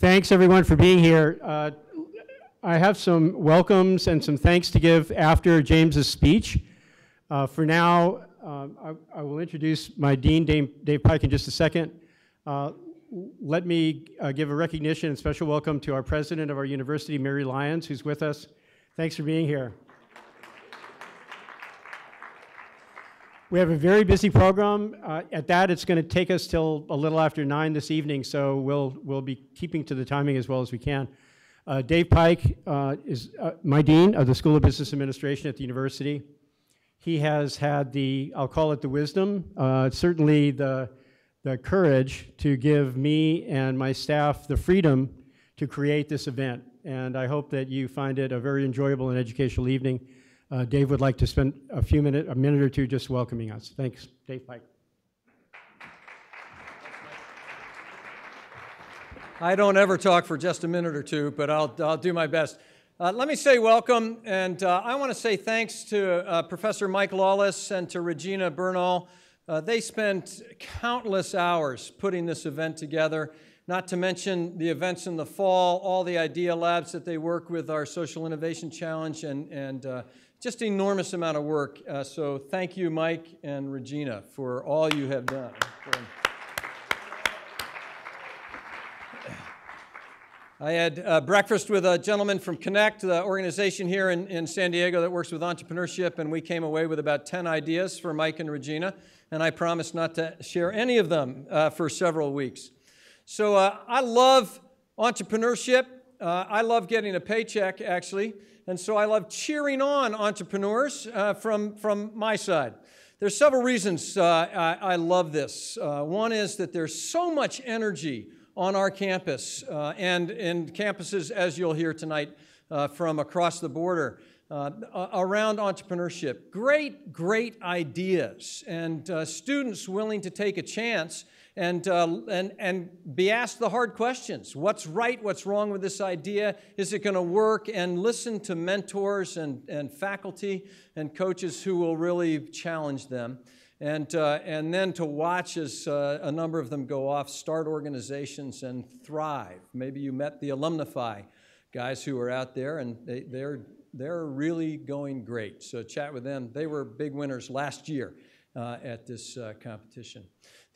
Thanks everyone for being here. I have some welcomes and some thanks to give after James's speech. For now, I will introduce my dean, Dave Pike, in just a second. Let me give a recognition and special welcome to our president of our university, Mary Lyons, who's with us. Thanks for being here. We have a very busy program. At that, it's going to take us till a little after 9 this evening, so we'll be keeping to the timing as well as we can. Dave Pike is my dean of the School of Business Administration at the university. He has had the, I'll call it the wisdom, certainly the courage to give me and my staff the freedom to create this event. And I hope that you find it a very enjoyable and educational evening. Dave would like to spend a minute or two just welcoming us. Thanks, Dave Pike. I don't ever talk for just a minute or two, but I'll do my best. Let me say welcome, and I want to say thanks to Professor Mike Lawless and to Regina Bernal. They spent countless hours putting this event together, not to mention the events in the fall, all the idea labs that they work with, our Social Innovation Challenge, and just an enormous amount of work. So thank you, Mike and Regina, for all you have done. I had breakfast with a gentleman from Connect, the organization here in San Diego that works with entrepreneurship, and we came away with about 10 ideas for Mike and Regina, and I promised not to share any of them for several weeks. So I love entrepreneurship. I love getting a paycheck, actually, and so I love cheering on entrepreneurs from my side. There's several reasons I love this. One is that there's so much energy on our campus and in campuses, as you'll hear tonight, from across the border around entrepreneurship. Great ideas and students willing to take a chance and be asked the hard questions. What's right? What's wrong with this idea? Is it going to work? And listen to mentors and faculty and coaches who will really challenge them. And then to watch as a number of them go off, start organizations, and thrive. Maybe you met the Alumnify guys who are out there, and they're really going great. So chat with them. They were big winners last year at this competition.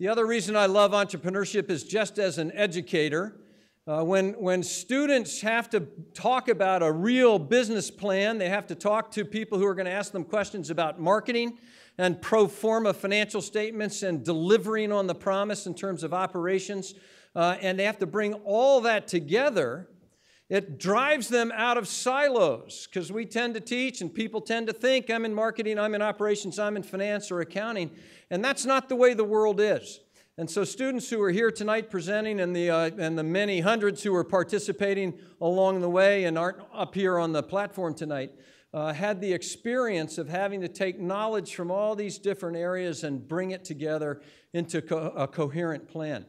The other reason I love entrepreneurship is just as an educator. When students have to talk about a real business plan, they have to talk to people who are going to ask them questions about marketing and pro forma financial statements and delivering on the promise in terms of operations, and they have to bring all that together. It drives them out of silos, because we tend to teach and people tend to think, I'm in marketing, I'm in operations, I'm in finance or accounting, and that's not the way the world is. And so students who are here tonight presenting and the many hundreds who are participating along the way and aren't up here on the platform tonight had the experience of having to take knowledge from all these different areas and bring it together into a coherent plan.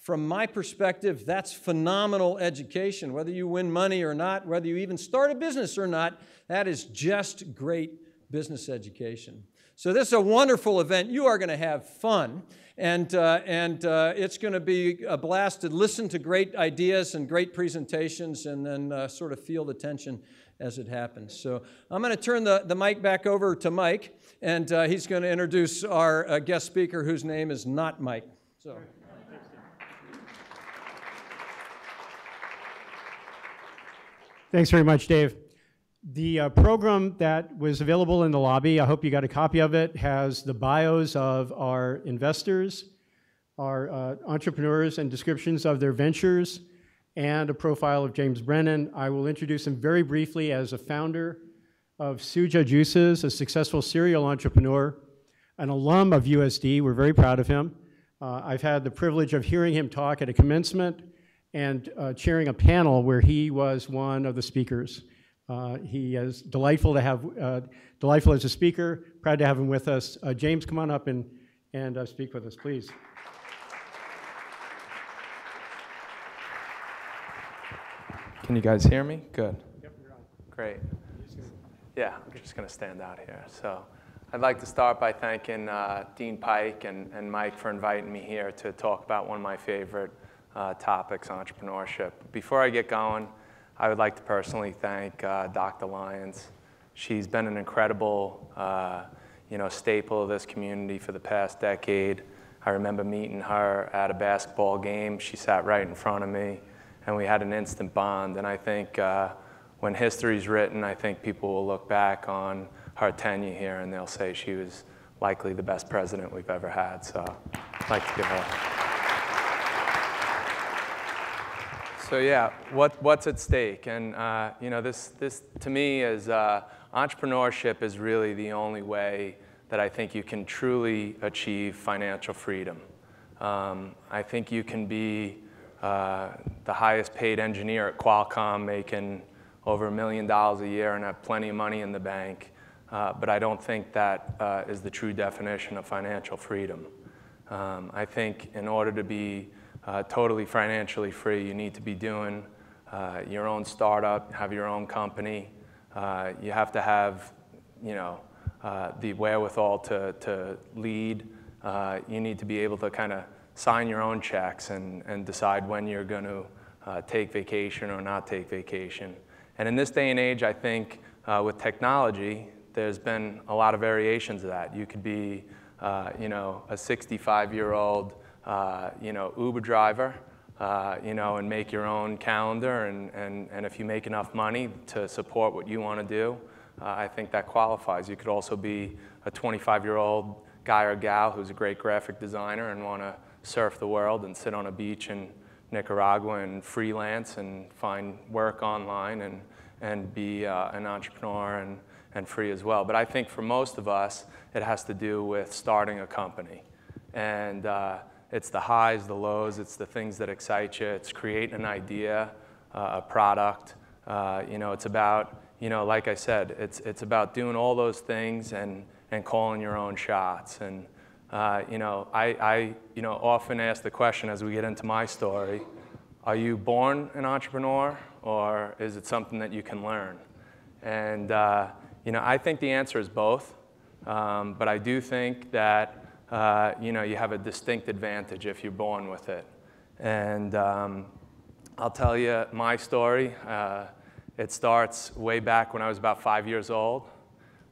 From my perspective, that's phenomenal education. Whether you win money or not, whether you even start a business or not, that is just great business education. So this is a wonderful event. You are going to have fun, and it's going to be a blast to listen to great ideas and great presentations and then sort of feel the tension as it happens. So I'm going to turn the mic back over to Mike, and he's going to introduce our guest speaker, whose name is not Mike. So. Thanks very much, Dave. The program that was available in the lobby, I hope you got a copy of it, has the bios of our investors, our entrepreneurs, and descriptions of their ventures, and a profile of James Brennan. I will introduce him very briefly as a founder of Suja Juices, a successful serial entrepreneur, an alum of USD. We're very proud of him. I've had the privilege of hearing him talk at a commencement and chairing a panel where he was one of the speakers. He is delightful to have, delightful as a speaker, proud to have him with us. James, come on up and speak with us, please. Can you guys hear me? Good. Yep, you're on. Great. Yeah, I'm just going to stand out here. So I'd like to start by thanking Dean Pike and Mike for inviting me here to talk about one of my favorite topics, entrepreneurship. Before I get going, I would like to personally thank Dr. Lyons. She's been an incredible staple of this community for the past decade. I remember meeting her at a basketball game. She sat right in front of me, and we had an instant bond. And I think when history's written, I think people will look back on her tenure here, and they'll say she was likely the best president we've ever had. So I'd like to give her. So yeah, what's at stake? And this to me is entrepreneurship is really the only way that I think you can truly achieve financial freedom. I think you can be the highest paid engineer at Qualcomm making over $1 million a year and have plenty of money in the bank, but I don't think that is the true definition of financial freedom. I think in order to be totally financially free, you need to be doing your own startup, have your own company. You have to have, the wherewithal to lead. You need to be able to kind of sign your own checks and decide when you're going to take vacation or not take vacation. And in this day and age, I think with technology, there's been a lot of variations of that. You could be, a 65-year-old, Uber driver, and make your own calendar. And if you make enough money to support what you want to do, I think that qualifies. You could also be a 25-year-old guy or gal who's a great graphic designer and want to surf the world and sit on a beach in Nicaragua and freelance and find work online and be an entrepreneur and free as well. But I think for most of us, it has to do with starting a company. And it's the highs, the lows, it's the things that excite you. It's creating an idea, a product. It's about, like I said, it's about doing all those things and calling your own shots. And I often ask the question as we get into my story, are you born an entrepreneur or is it something that you can learn? And I think the answer is both, but I do think that you have a distinct advantage if you're born with it. And I'll tell you my story. It starts way back when I was about 5 years old.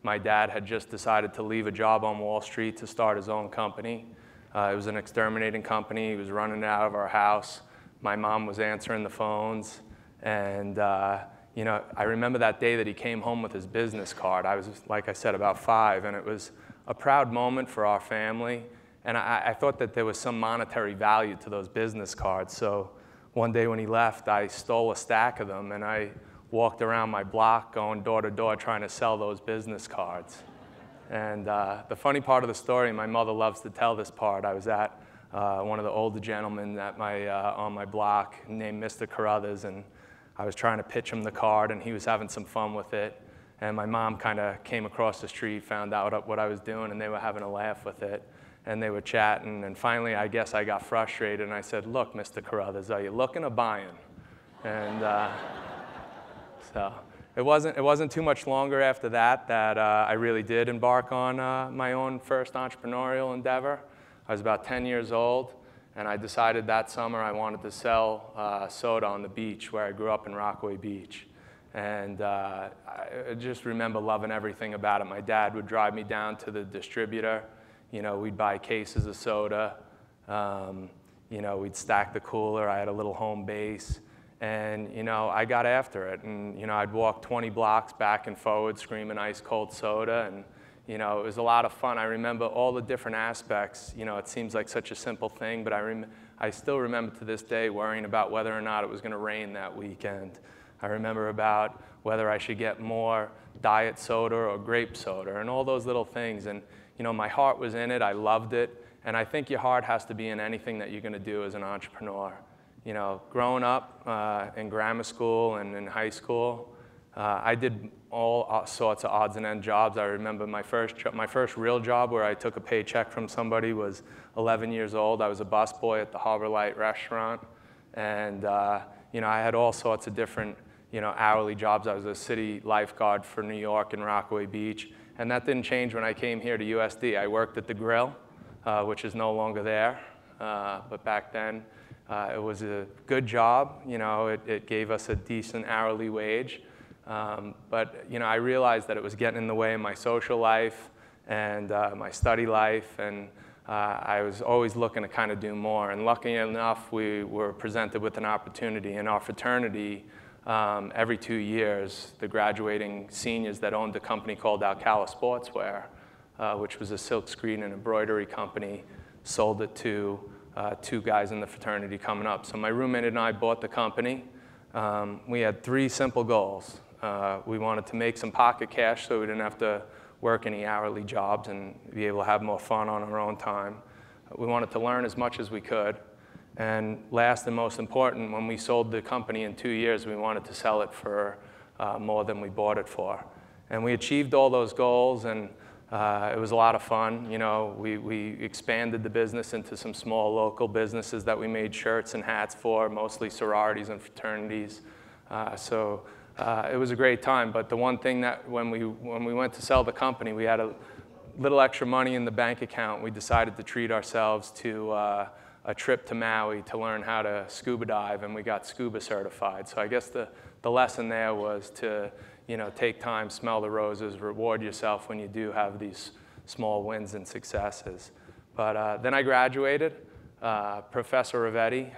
My dad had just decided to leave a job on Wall Street to start his own company. It was an exterminating company. He was running it out of our house. My mom was answering the phones. And I remember that day that he came home with his business card. I was, like I said, about 5, and it was a proud moment for our family. And I thought that there was some monetary value to those business cards. So one day when he left, I stole a stack of them, and I walked around my block going door to door trying to sell those business cards. And the funny part of the story, my mother loves to tell this part, I was at one of the older gentlemen at on my block named Mr. Carruthers, and I was trying to pitch him the card, and he was having some fun with it. And my mom kind of came across the street, found out what I was doing, and they were having a laugh with it. And they were chatting, and finally, I guess I got frustrated, and I said, "Look, Mr. Carruthers, are you looking or buying?" And so it wasn't too much longer after that I really did embark on my own first entrepreneurial endeavor. I was about 10 years old, and I decided that summer I wanted to sell soda on the beach where I grew up in Rockaway Beach. And I just remember loving everything about it. My dad would drive me down to the distributor. We'd buy cases of soda. We'd stack the cooler. I had a little home base. And, I got after it. And, I'd walk 20 blocks back and forward screaming ice cold soda. And, it was a lot of fun. I remember all the different aspects. It seems like such a simple thing, but I still remember to this day worrying about whether or not it was going to rain that weekend. I remember about whether I should get more diet soda or grape soda and all those little things. And, my heart was in it. I loved it. And I think your heart has to be in anything that you're going to do as an entrepreneur. Growing up in grammar school and in high school, I did all sorts of odds and end jobs. I remember my first real job where I took a paycheck from somebody was 11 years old. I was a busboy at the Harbor Light restaurant. And, I had all sorts of different hourly jobs. I was a city lifeguard for New York and Rockaway Beach. And that didn't change when I came here to USD. I worked at the Grill, which is no longer there. But back then, It was a good job. You know, it gave us a decent hourly wage. But you know, I realized that it was getting in the way of my social life and my study life, and I was always looking to kind of do more. And lucky enough, we were presented with an opportunity in our fraternity. Every 2 years, the graduating seniors that owned a company called Alcala Sportswear, which was a silkscreen and embroidery company, sold it to 2 guys in the fraternity coming up. So my roommate and I bought the company. We had 3 simple goals. We wanted to make some pocket cash so we didn't have to work any hourly jobs and be able to have more fun on our own time. We wanted to learn as much as we could. And last and most important, when we sold the company in 2 years, we wanted to sell it for more than we bought it for. And we achieved all those goals, and it was a lot of fun. You know, we expanded the business into some small local businesses that we made shirts and hats for, mostly sororities and fraternities. It was a great time. But the one thing that when we went to sell the company, we had a little extra money in the bank account. We decided to treat ourselves to a trip to Maui to learn how to scuba dive, and we got scuba certified. So I guess the lesson there was to, you know, take time, smell the roses, reward yourself when you do have these small wins and successes. But then I graduated. Professor Rivetti,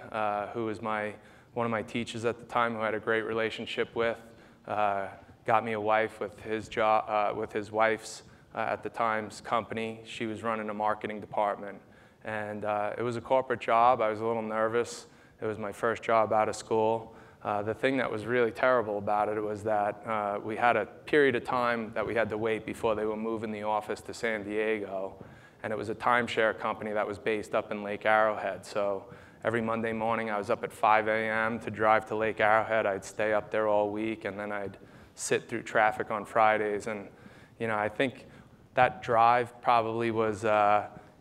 who was one of my teachers at the time, who I had a great relationship with, got me a wife with his wife's at the time's company. She was running a marketing department. And it was a corporate job. I was a little nervous. It was my first job out of school. The thing that was really terrible about it was that we had a period of time that we had to wait before they were moving the office to San Diego. And it was a timeshare company that was based up in Lake Arrowhead. So every Monday morning, I was up at 5 a.m. to drive to Lake Arrowhead. I'd stay up there all week, and then I'd sit through traffic on Fridays. And you know, I think that drive probably was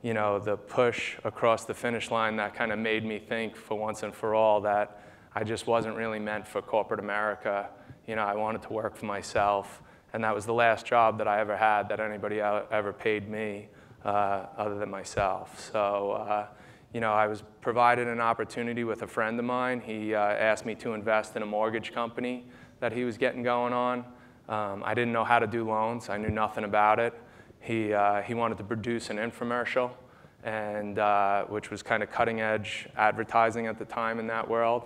you know, the push across the finish line that kind of made me think for once and for all that I just wasn't really meant for corporate America. You know, I wanted to work for myself, and that was the last job that I ever had that anybody ever paid me other than myself. So, you know, I was provided an opportunity with a friend of mine. He asked me to invest in a mortgage company that he was getting going on. I didn't know how to do loans. I knew nothing about it. He wanted to produce an infomercial, and which was kind of cutting-edge advertising at the time in that world.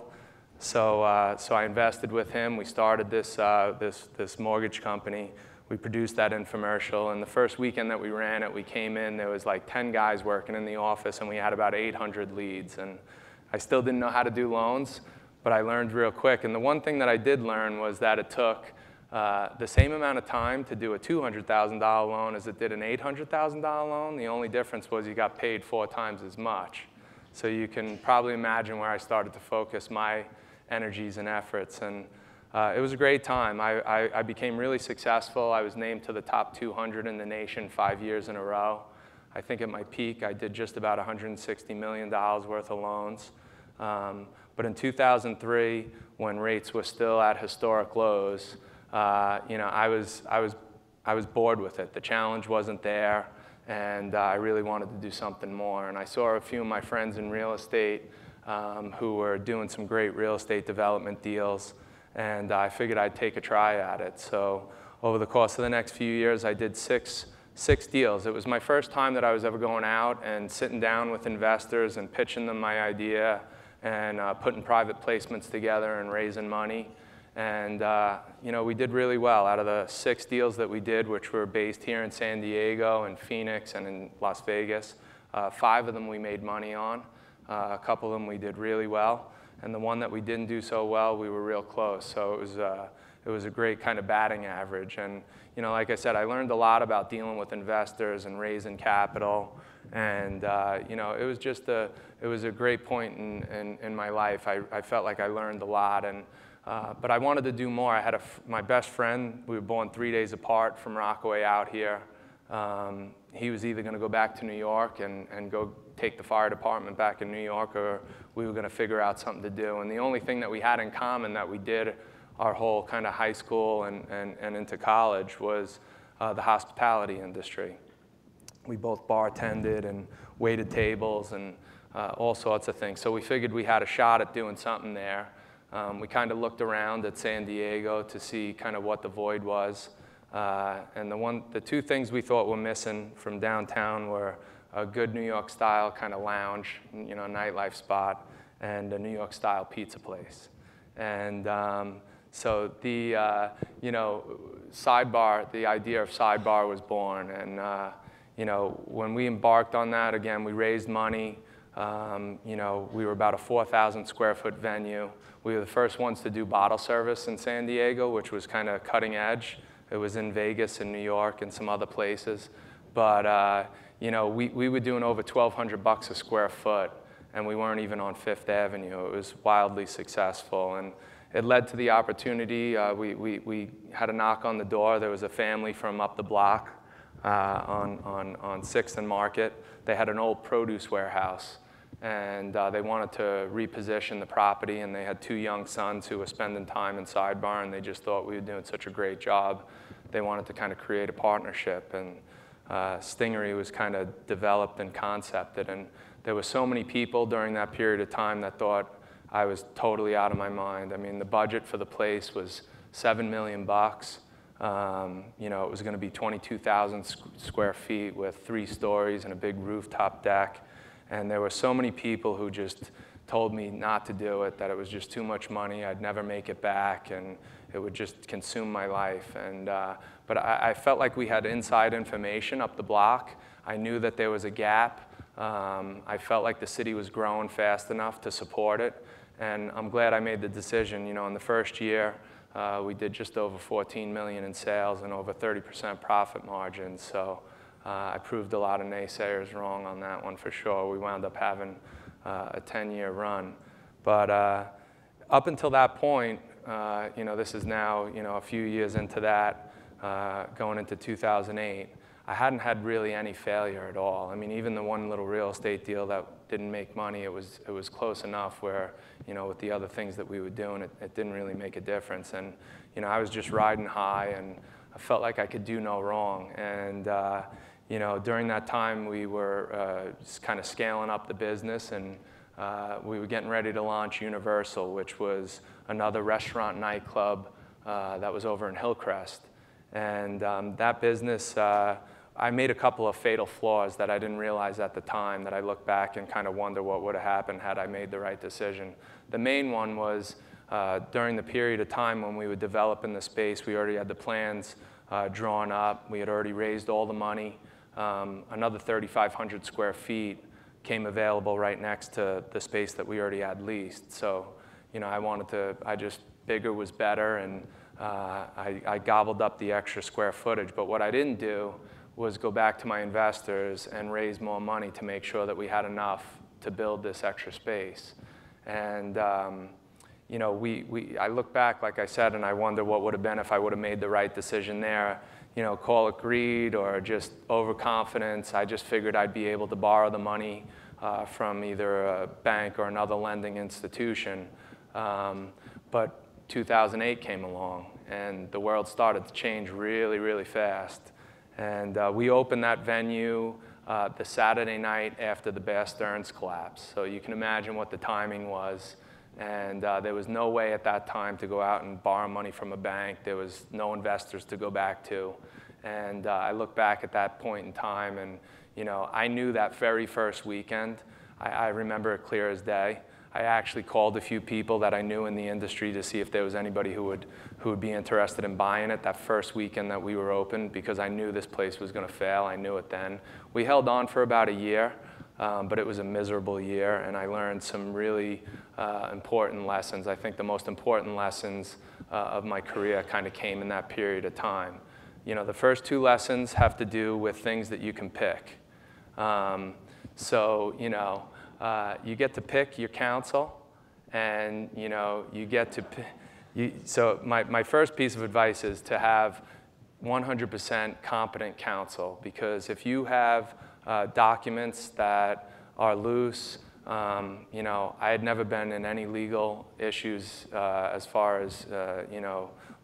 So I invested with him. We started this mortgage company. We produced that infomercial, and the first weekend that we ran it, we came in, there was like 10 guys working in the office, and we had about 800 leads. And I still didn't know how to do loans, but I learned real quick. And the one thing that I did learn was that it took the same amount of time to do a $200,000 loan as it did an $800,000 loan. The only difference was you got paid 4 times as much. So you can probably imagine where I started to focus my energies and efforts. And it was a great time. I became really successful. I was named to the top 200 in the nation 5 years in a row. I think at my peak, I did just about $160 million worth of loans. But in 2003, when rates were still at historic lows, you know, I was bored with it. The challenge wasn't there, and I really wanted to do something more. And I saw a few of my friends in real estate who were doing some great real estate development deals, and I figured I'd take a try at it. So over the course of the next few years, I did six deals. It was my first time that I was ever going out and sitting down with investors and pitching them my idea and putting private placements together and raising money. And you know, we did really well. Out of the 6 deals that we did, which were based here in San Diego and Phoenix and in Las Vegas, 5 of them we made money on. A couple of them we did really well. And the one that we didn't do so well, we were real close. So it was a great kind of batting average. And you know, like I said, I learned a lot about dealing with investors and raising capital. And you know, it was just it was a great point in my life. I felt like I learned a lot. And but I wanted to do more. I had my best friend, we were born 3 days apart from Rockaway out here. He was either going to go back to New York and go take the fire department back in New York, or we were going to figure out something to do. And the only thing that we had in common that we did our whole kind of high school and into college was the hospitality industry. We both bartended and waited tables and all sorts of things. So we figured we had a shot at doing something there. We kind of looked around at San Diego to see kind of what the void was. And the two things we thought were missing from downtown were a good New York style kind of lounge, nightlife spot, and a New York style pizza place. And so the, Sidebar, the idea of Sidebar was born. And, when we embarked on that, again, we raised money. We were about a 4,000 square foot venue. We were the first ones to do bottle service in San Diego, which was kind of cutting edge. It was in Vegas and New York and some other places. But, we were doing over $1,200 a square foot, and we weren't even on Fifth Avenue. It was wildly successful. And it led to the opportunity. We had a knock on the door. There was a family from up the block on 6th and Market. They had an old produce warehouse, and they wanted to reposition the property, and they had two young sons who were spending time in Sidebar, and they just thought we were doing such a great job. They wanted to kind of create a partnership, and Stingery was kind of developed and concepted. And there were so many people during that period of time that thought I was totally out of my mind. I mean, the budget for the place was $7 million. It was going to be 22,000 square feet with 3 stories and a big rooftop deck. And there were so many people who just told me not to do it, that it was just too much money, I'd never make it back, and it would just consume my life. And, but I felt like we had inside information up the block. I knew that there was a gap. I felt like the city was growing fast enough to support it. And I'm glad I made the decision. In the first year, we did just over $14 million in sales and over 30% profit margins. So I proved a lot of naysayers wrong on that one for sure. We wound up having a 10-year run. But up until that point, this is now a few years into that, going into 2008, I hadn't had really any failure at all. I mean, even the one little real estate deal that didn't make money, it was close enough where, with the other things that we were doing, it didn't really make a difference. And, I was just riding high, and I felt like I could do no wrong. And, during that time, we were just kind of scaling up the business, and we were getting ready to launch Universal, which was another restaurant nightclub that was over in Hillcrest. And that business, I made a couple of fatal flaws that I didn't realize at the time, that I look back and kind of wonder what would have happened had I made the right decision. The main one was during the period of time when we were developing the space, we already had the plans drawn up. We had already raised all the money. Another 3,500 square feet came available right next to the space that we already had leased. So, bigger was better, and I gobbled up the extra square footage. But what I didn't do was go back to my investors and raise more money to make sure that we had enough to build this extra space. And I look back, like I said, and I wonder what would have been if I would have made the right decision there. Call it greed or just overconfidence. I just figured I'd be able to borrow the money from either a bank or another lending institution. But 2008 came along, and the world started to change really, really fast. And we opened that venue the Saturday night after the Bear Stearns collapse. So you can imagine what the timing was. And there was no way at that time to go out and borrow money from a bank. There was no investors to go back to. And I look back at that point in time, and I knew that very first weekend. I remember it clear as day. I actually called a few people that I knew in the industry to see if there was anybody who would be interested in buying it that first weekend that we were open, because I knew this place was going to fail. I knew it then. We held on for about a year, but it was a miserable year, and I learned some really important lessons. I think the most important lessons of my career kind of came in that period of time. The first 2 lessons have to do with things that you can pick. You get to pick your counsel, and you get to so my first piece of advice is to have 100% competent counsel, because if you have documents that are loose, I had never been in any legal issues as far as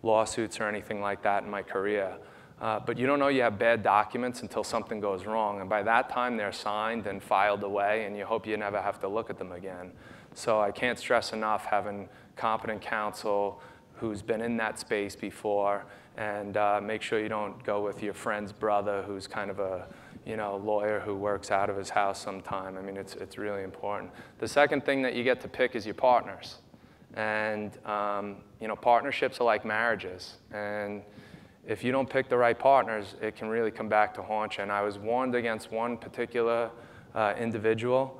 lawsuits or anything like that in my career. But you don't know you have bad documents until something goes wrong. And by that time, they're signed and filed away, and you hope you never have to look at them again. So I can't stress enough having competent counsel who's been in that space before, and make sure you don't go with your friend's brother who's kind of a lawyer who works out of his house sometime. I mean, it's really important. The second thing that you get to pick is your partners. And partnerships are like marriages. And if you don't pick the right partners, it can really come back to haunt you. And I was warned against one particular individual.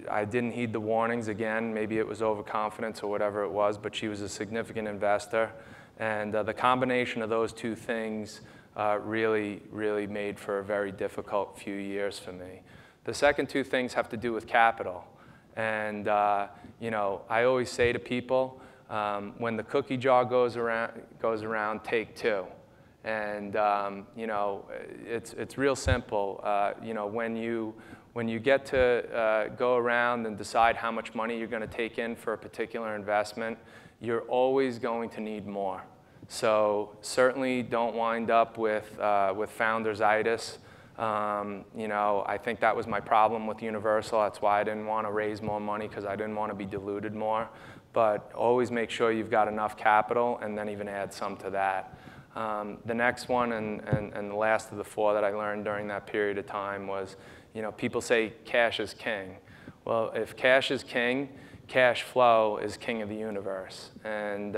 I didn't heed the warnings again. Maybe it was overconfidence or whatever it was, but she was a significant investor. And the combination of those two things really made for a very difficult few years for me. The second two things have to do with capital. And I always say to people, when the cookie jar goes around, take two. And it's real simple. When you get to go around and decide how much money you're going to take in for a particular investment, you're always going to need more. So certainly don't wind up with foundersitis. I think that was my problem with Universal. That's why I didn't want to raise more money, because I didn't want to be diluted more. But always make sure you've got enough capital, and then even add some to that. The next one, and the last of the four that I learned during that period of time was, people say cash is king. Well, if cash is king, cash flow is king of the universe. And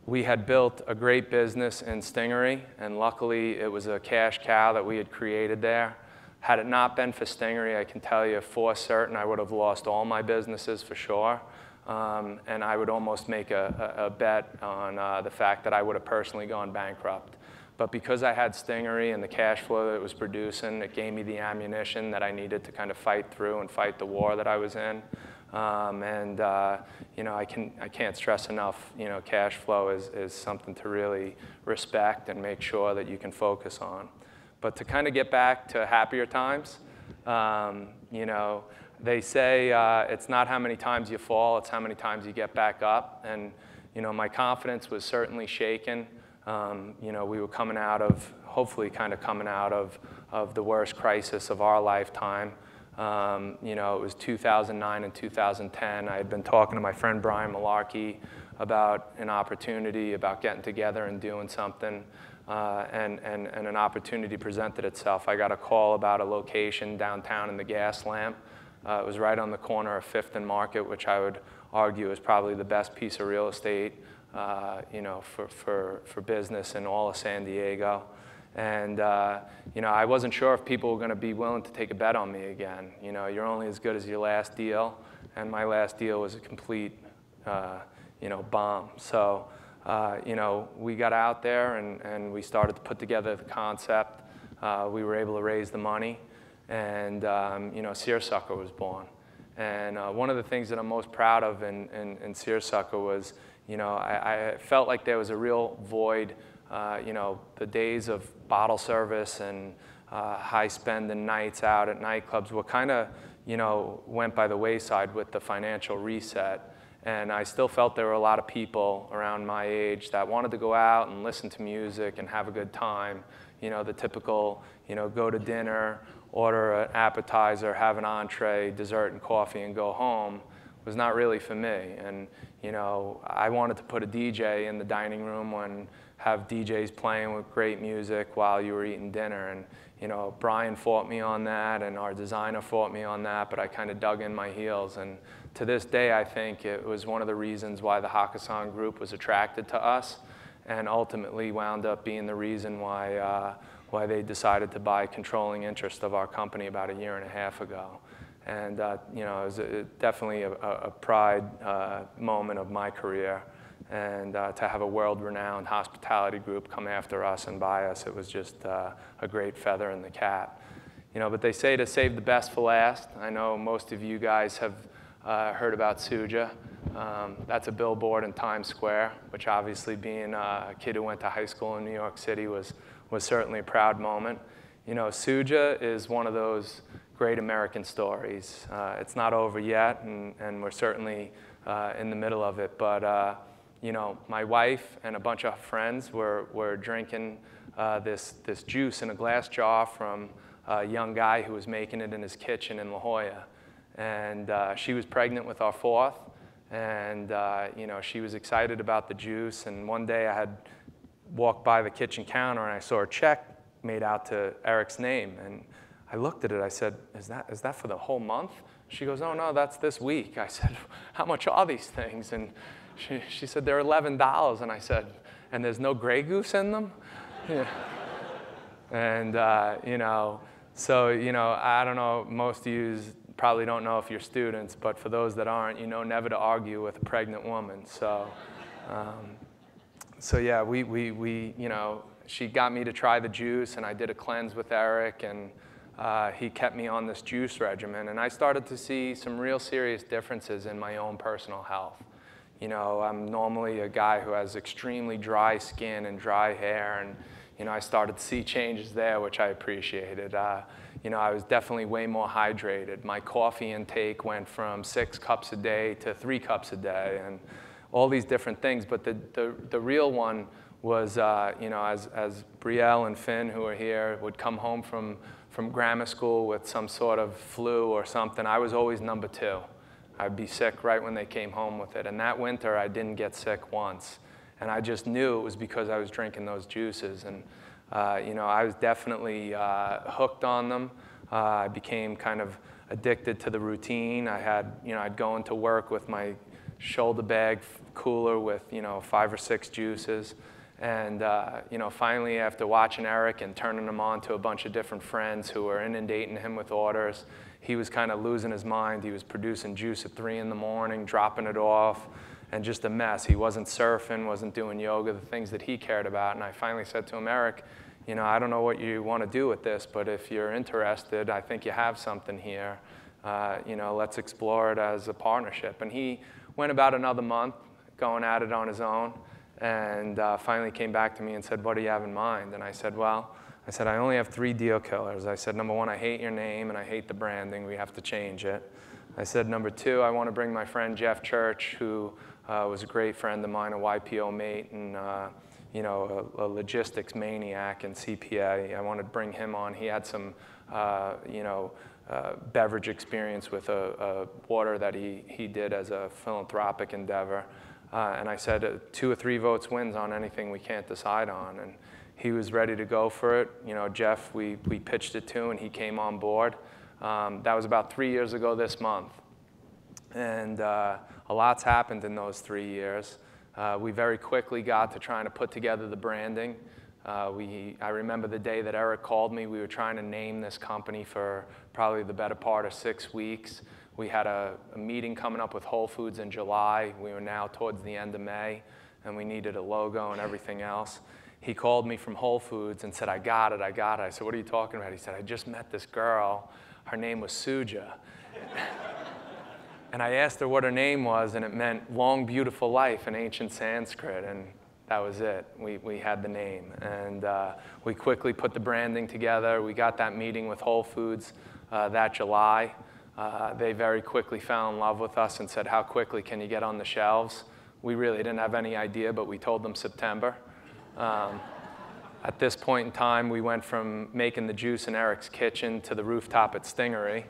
we had built a great business in Stingery, and luckily it was a cash cow that we had created there. Had it not been for Stingery, I can tell you for certain I would have lost all my businesses for sure. And I would almost make a bet on the fact that I would have personally gone bankrupt. But because I had Stingery and the cash flow that it was producing, it gave me the ammunition that I needed to kind of fight through and fight the war that I was in. I can't stress enough, cash flow is something to really respect and make sure that you can focus on. But to kind of get back to happier times, they say it's not how many times you fall, it's how many times you get back up. And my confidence was certainly shaken. We were coming out of, hopefully kind of coming out of the worst crisis of our lifetime. It was 2009 and 2010. I had been talking to my friend Brian Malarkey about an opportunity, about getting together and doing something, and an opportunity presented itself. I got a call about a location downtown in the Gas Lamp. It was right on the corner of 5th and Market, which I would argue is probably the best piece of real estate, for business in all of San Diego. And I wasn't sure if people were going to be willing to take a bet on me again. You're only as good as your last deal, and my last deal was a complete, bomb. So, we got out there and we started to put together the concept. We were able to raise the money, and Seersucker was born. And one of the things that I'm most proud of in Seersucker was, I felt like there was a real void. The days of bottle service and high-spending nights out at nightclubs were kind of, went by the wayside with the financial reset. And I still felt there were a lot of people around my age that wanted to go out and listen to music and have a good time. The typical, go to dinner, order an appetizer, have an entree, dessert, and coffee, and go home was not really for me. And, I wanted to put a DJ in the dining room and have DJs playing with great music while you were eating dinner. And, Brian fought me on that, and our designer fought me on that, but I kind of dug in my heels. And to this day, I think it was one of the reasons why the Hakkasan Group was attracted to us, and ultimately wound up being the reason why they decided to buy controlling interest of our company about 1.5 years ago. And it was definitely a pride moment of my career. And to have a world-renowned hospitality group come after us and buy us, it was just a great feather in the cap. But they say to save the best for last. I know most of you guys have heard about Suja. That's a billboard in Times Square, which obviously, being a kid who went to high school in New York City, was certainly a proud moment. Suja is one of those great American stories. It's not over yet, and we're certainly in the middle of it. But my wife and a bunch of friends were drinking this juice in a glass jar from a young guy who was making it in his kitchen in La Jolla. And she was pregnant with our fourth, and she was excited about the juice. And one day I had walked by the kitchen counter and I saw a check made out to Eric's name. And I looked at it, I said, is that for the whole month? She goes, oh no, that's this week. I said, how much are these things? And she said, they're $11. And I said, and there's no Grey Goose in them? Yeah. And, so, I don't know, most of you probably don't know if you're students, but for those that aren't, never to argue with a pregnant woman. So, yeah, she got me to try the juice, and I did a cleanse with Eric, and he kept me on this juice regimen. And I started to see some real serious differences in my own personal health. I'm normally a guy who has extremely dry skin and dry hair, and I started to see changes there, which I appreciated. I was definitely way more hydrated. My coffee intake went from 6 cups a day to 3 cups a day, and all these different things. But the real one was, as Brielle and Finn, who are here, would come home from grammar school with some sort of flu or something, I was always number 2. I'd be sick right when they came home with it. And that winter, I didn't get sick once. And I just knew it was because I was drinking those juices. And, I was definitely hooked on them. I became kind of addicted to the routine. I'd go into work with my shoulder bag cooler with, 5 or 6 juices. And, finally, after watching Eric and turning him on to a bunch of different friends who were inundating him with orders, he was kind of losing his mind. He was producing juice at 3 in the morning, dropping it off, and just a mess. He wasn't surfing, wasn't doing yoga, the things that he cared about. And I finally said to him, Eric, I don't know what you want to do with this, but if you're interested, I think you have something here. Let's explore it as a partnership. And he went about another month going at it on his own, and finally came back to me and said, what do you have in mind? And I said, I only have 3 deal killers. I said, number 1, I hate your name and I hate the branding. We have to change it. I said, number 2, I want to bring my friend Jeff Church, who was a great friend of mine, a YPO mate, and a logistics maniac and CPA. I want to bring him on. He had some, beverage experience with a water that he did as a philanthropic endeavor. And I said, 2 or 3 votes wins on anything we can't decide on. And he was ready to go for it. Jeff, we pitched it to, and he came on board. That was about 3 years ago this month. And a lot's happened in those 3 years. We very quickly got to trying to put together the branding. I remember the day that Eric called me. We were trying to name this company for probably the better part of 6 weeks. We had a meeting coming up with Whole Foods in July. We were now towards the end of May, and we needed a logo and everything else. He called me from Whole Foods and said, I got it. I said, what are you talking about? He said, I just met this girl. Her name was Suja. And I asked her what her name was, and it meant long, beautiful life in ancient Sanskrit, and that was it. We had the name. And we quickly put the branding together. We got that meeting with Whole Foods that July. They very quickly fell in love with us and said, how quickly can you get on the shelves? We really didn't have any idea, but we told them September. At this point in time, we went from making the juice in Eric's kitchen to the rooftop at Stingery.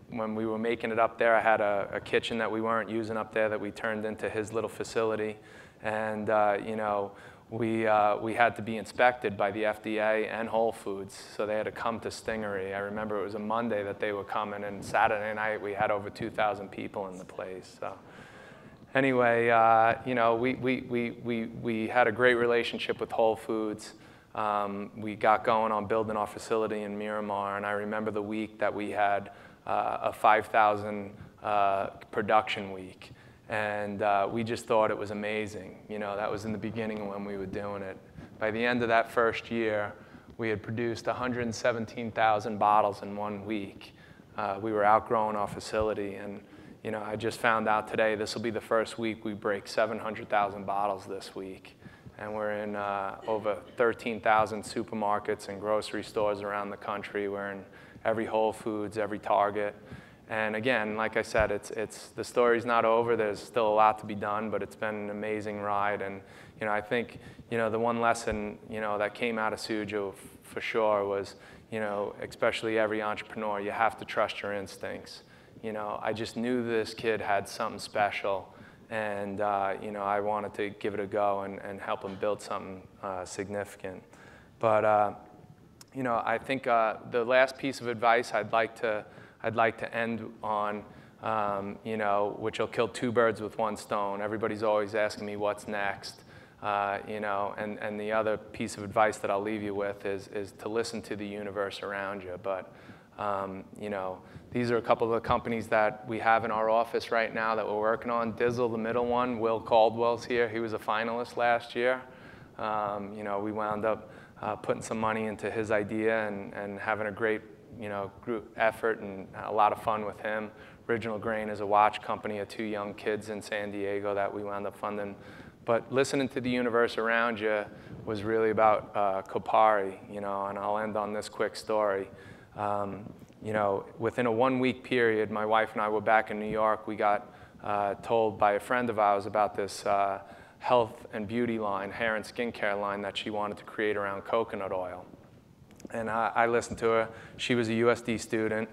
When we were making it up there, I had a kitchen that we weren't using up there that we turned into his little facility. And we had to be inspected by the FDA and Whole Foods, so they had to come to Stingery. I remember it was a Monday that they were coming, and Saturday night we had over 2,000 people in the place. So anyway, we had a great relationship with Whole Foods. We got going on building our facility in Miramar, and I remember the week that we had a 5,000 production week. And we just thought it was amazing. That was in the beginning when we were doing it. By the end of that first year, we had produced 117,000 bottles in 1 week. We were outgrowing our facility, and I just found out today this will be the first week we break 700,000 bottles this week. And we're in over 13,000 supermarkets and grocery stores around the country. We're in every Whole Foods, every Target. And again, like I said, the story's not over. There's still a lot to be done, but it's been an amazing ride. And I think the one lesson that came out of Sujo for sure was especially every entrepreneur, you have to trust your instincts. I just knew this kid had something special, and I wanted to give it a go and help him build something significant. But I think the last piece of advice I'd like to end on, which will kill two birds with one stone. Everybody's always asking me what's next, and the other piece of advice that I'll leave you with is to listen to the universe around you. But these are a couple of the companies that we have in our office right now that we're working on. Dizzle, the middle one, Will Caldwell's here. He was a finalist last year. We wound up putting some money into his idea and having a great group effort and a lot of fun with him. Original Grain is a watch company of two young kids in San Diego that we wound up funding. But listening to the universe around you was really about Kopari, and I'll end on this quick story. Within a 1-week period, my wife and I were back in New York. We got told by a friend of ours about this health and beauty line, hair and skincare line that she wanted to create around coconut oil. And I listened to her. She was a USD student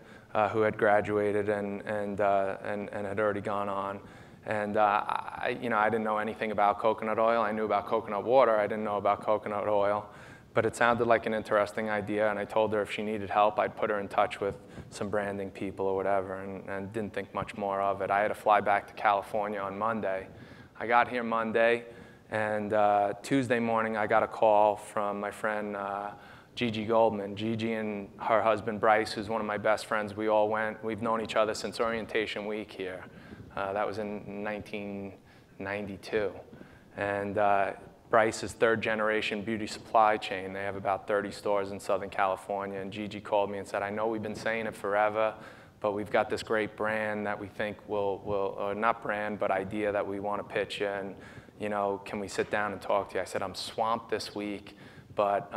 who had graduated and had already gone on. And I didn't know anything about coconut oil. I knew about coconut water. I didn't know about coconut oil. But it sounded like an interesting idea, and I told her if she needed help, I'd put her in touch with some branding people or whatever, and didn't think much more of it. I had to fly back to California on Monday. I got here Monday, and Tuesday morning I got a call from my friend Gigi Goldman. Gigi and her husband Bryce, who's one of my best friends, we all went. We've known each other since orientation week here. That was in 1992. And Bryce is third-generation beauty supply chain. They have about 30 stores in Southern California. And Gigi called me and said, I know we've been saying it forever, but we've got this great brand that we think will or not brand, but idea that we want to pitch you. And, can we sit down and talk to you? I said, I'm swamped this week, but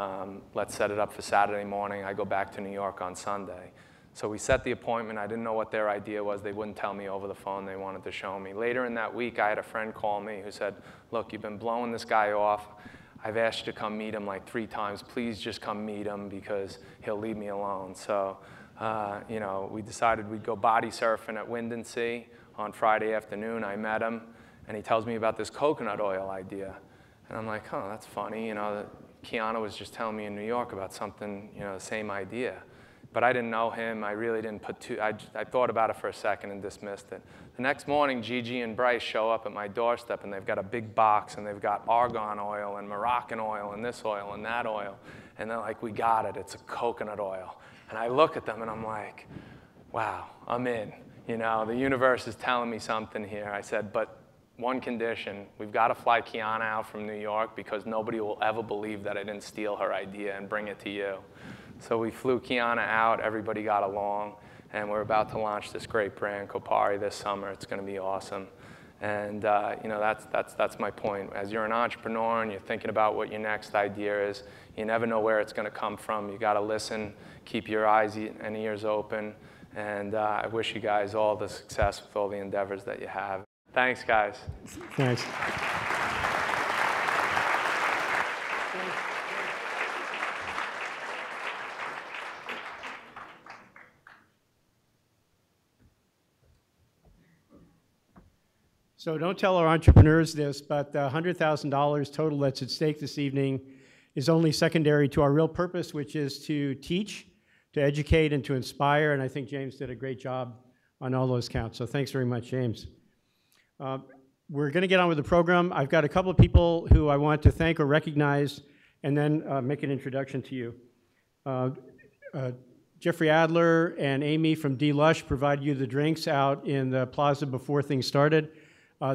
let's set it up for Saturday morning. I go back to New York on Sunday. So we set the appointment. I didn't know what their idea was. They wouldn't tell me over the phone. They wanted to show me. Later in that week, I had a friend call me who said, look, you've been blowing this guy off. I've asked you to come meet him like 3 times. Please just come meet him because he'll leave me alone. So, we decided we'd go body surfing at Wind and Sea on Friday afternoon. I met him, and he tells me about this coconut oil idea. And I'm like, that's funny. Kiana was just telling me in New York about something, the same idea. But I didn't know him. I really didn't put I thought about it for a second and dismissed it. The next morning, Gigi and Bryce show up at my doorstep, and they've got a big box, and they've got argan oil and Moroccan oil and this oil and that oil. And they're like, we got it. It's a coconut oil. And I look at them, and I'm like, wow, I'm in. The universe is telling me something here. I said, but one condition, we've got to fly Kiana out from New York because nobody will ever believe that I didn't steal her idea and bring it to you. So we flew Kiana out, everybody got along, and we're about to launch this great brand, Kopari, this summer. It's going to be awesome. And that's my point. As you're an entrepreneur and you're thinking about what your next idea is, you never know where it's going to come from. You got to listen, keep your eyes and ears open, and I wish you guys all the success with all the endeavors that you have. Thanks, guys. Thanks. So don't tell our entrepreneurs this, but the $100,000 total that's at stake this evening is only secondary to our real purpose, which is to teach, to educate, and to inspire. And I think James did a great job on all those counts. So thanks very much, James. We're going to get on with the program. I've got a couple of people who I want to thank or recognize and then make an introduction to you. Jeffrey Adler and Amy from D-Lush provided you the drinks out in the plaza before things started.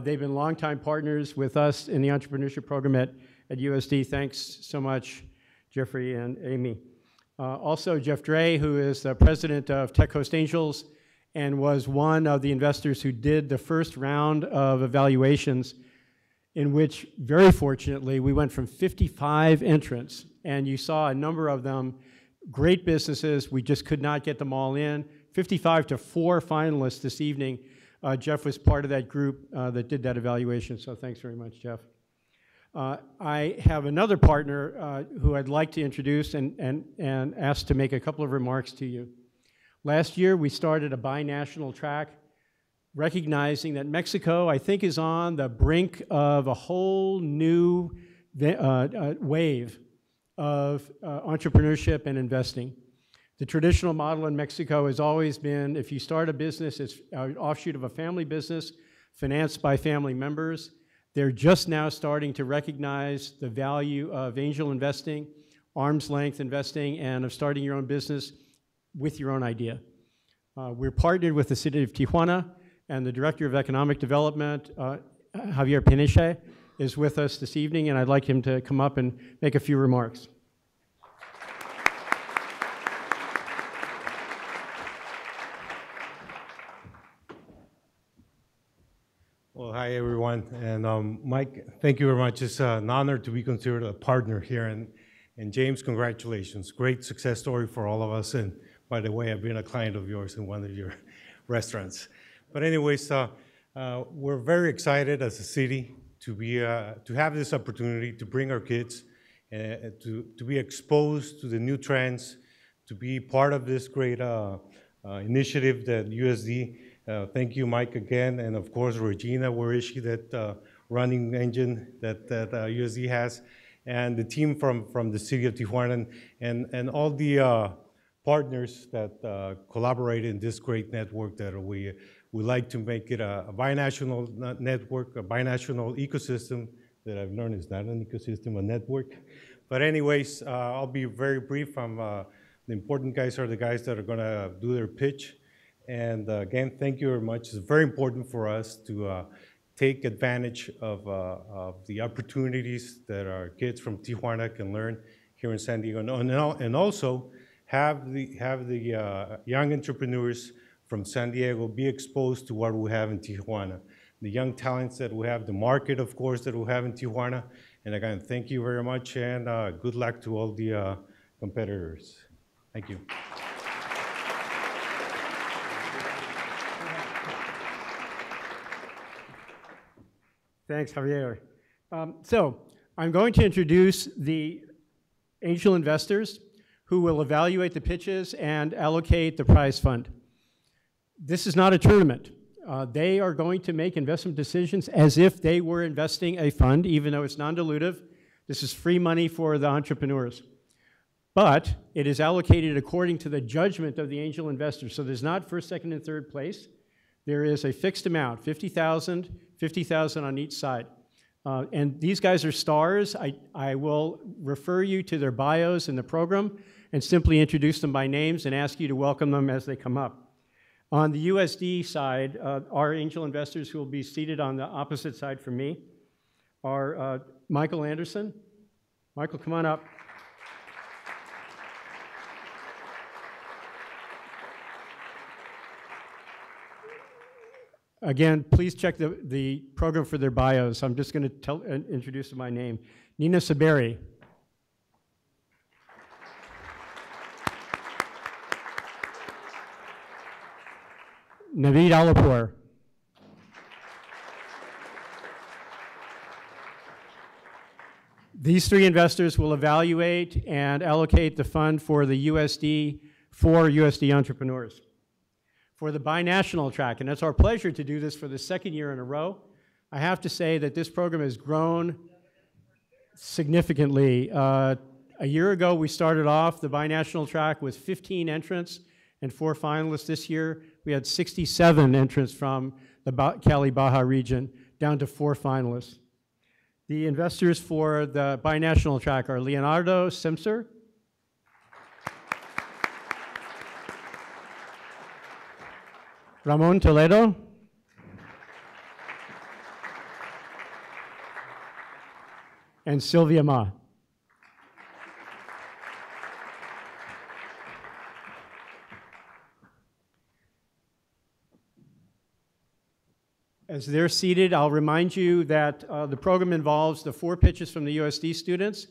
They've been longtime partners with us in the entrepreneurship program at USD. Thanks so much, Jeffrey and Amy. Also, Jeff Dre, who is the president of Tech Coast Angels and was one of the investors who did the first round of evaluations, in which, very fortunately, we went from 55 entrants, and you saw a number of them, great businesses. We just could not get them all in. 55 to 4 finalists this evening. Jeff was part of that group that did that evaluation, so thanks very much, Jeff. I have another partner who I'd like to introduce and ask to make a couple of remarks to you. Last year, we started a binational track, recognizing that Mexico, I think, is on the brink of a whole new wave of entrepreneurship and investing. The traditional model in Mexico has always been, if you start a business, it's an offshoot of a family business, financed by family members. They're just now starting to recognize the value of angel investing, arm's length investing, and of starting your own business with your own idea. We're partnered with the City of Tijuana, and the Director of Economic Development, Javier Peniche, is with us this evening, and I'd like him to come up and make a few remarks. Well, hi everyone, and Mike, thank you very much. It's an honor to be considered a partner here, and James, congratulations. Great success story for all of us, and by the way, I've been a client of yours in one of your restaurants. But anyways, we're very excited as a city to have this opportunity to bring our kids, to be exposed to the new trends, to be part of this great initiative that USD. Thank you, Mike, again, and of course, Regina, where is she, that running engine that USD has, and the team from the City of Tijuana, and all the partners that collaborate in this great network that we like to make it a binational network, a binational ecosystem that I've learned is not an ecosystem, a network. But anyways, I'll be very brief. The important guys are the guys that are gonna do their pitch. And again, thank you very much. It's very important for us to take advantage of the opportunities that our kids from Tijuana can learn here in San Diego, and also have the young entrepreneurs from San Diego be exposed to what we have in Tijuana, the young talents that we have, the market, of course, that we have in Tijuana. And again, thank you very much, and good luck to all the competitors. Thank you. Thanks, Javier. So I'm going to introduce the angel investors who will evaluate the pitches and allocate the prize fund. This is not a tournament. They are going to make investment decisions as if they were investing a fund, even though it's non-dilutive. This is free money for the entrepreneurs. But it is allocated according to the judgment of the angel investors. So there's not first, second, and third place. There is a fixed amount, $50,000 on each side. And these guys are stars. I will refer you to their bios in the program and simply introduce them by names and ask you to welcome them as they come up. On the USD side, our angel investors who will be seated on the opposite side from me are Michael Anderson. Michael, come on up. Again, please check the program for their bios. I'm just going to introduce them by name. Nina Saberi. Naveed Alapur. These three investors will evaluate and allocate the fund for the USD for USD entrepreneurs. For the binational track, and it's our pleasure to do this for the second year in a row, I have to say that this program has grown significantly. A year ago, we started off the binational track with 15 entrants and 4 finalists. This year, we had 67 entrants from the Cali-Baja region, down to 4 finalists. The investors for the binational track are Leonardo Simser, Ramon Toledo, and Sylvia Ma. As they're seated, I'll remind you that the program involves the 4 pitches from the USD students.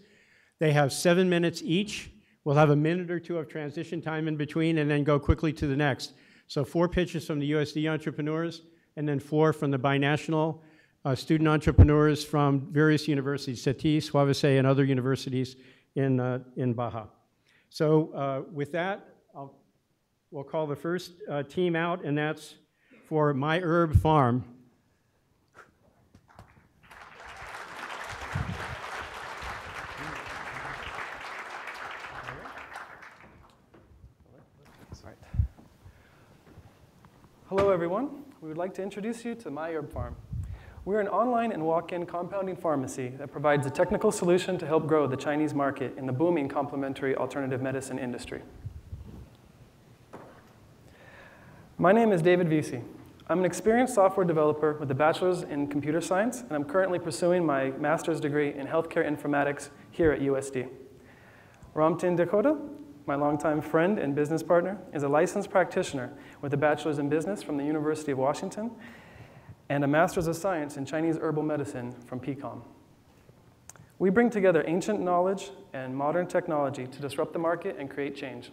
They have 7 minutes each. We'll have a minute or 2 of transition time in between and then go quickly to the next. So 4 pitches from the USD entrepreneurs, and then 4 from the binational student entrepreneurs from various universities, SETI, Suavese, and other universities in Baja. So with that, we'll call the first team out, and that's for My Herb Farm. Hello, everyone. We would like to introduce you to My Herb Farm. We're an online and walk-in compounding pharmacy that provides a technical solution to help grow the Chinese market in the booming complementary alternative medicine industry. My name is David Vesey. I'm an experienced software developer with a bachelor's in computer science, and I'm currently pursuing my master's degree in healthcare informatics here at USD. Ramtin Dakota, my longtime friend and business partner, is a licensed practitioner with a bachelor's in business from the University of Washington and a master's of science in Chinese herbal medicine from PCOM. We bring together ancient knowledge and modern technology to disrupt the market and create change.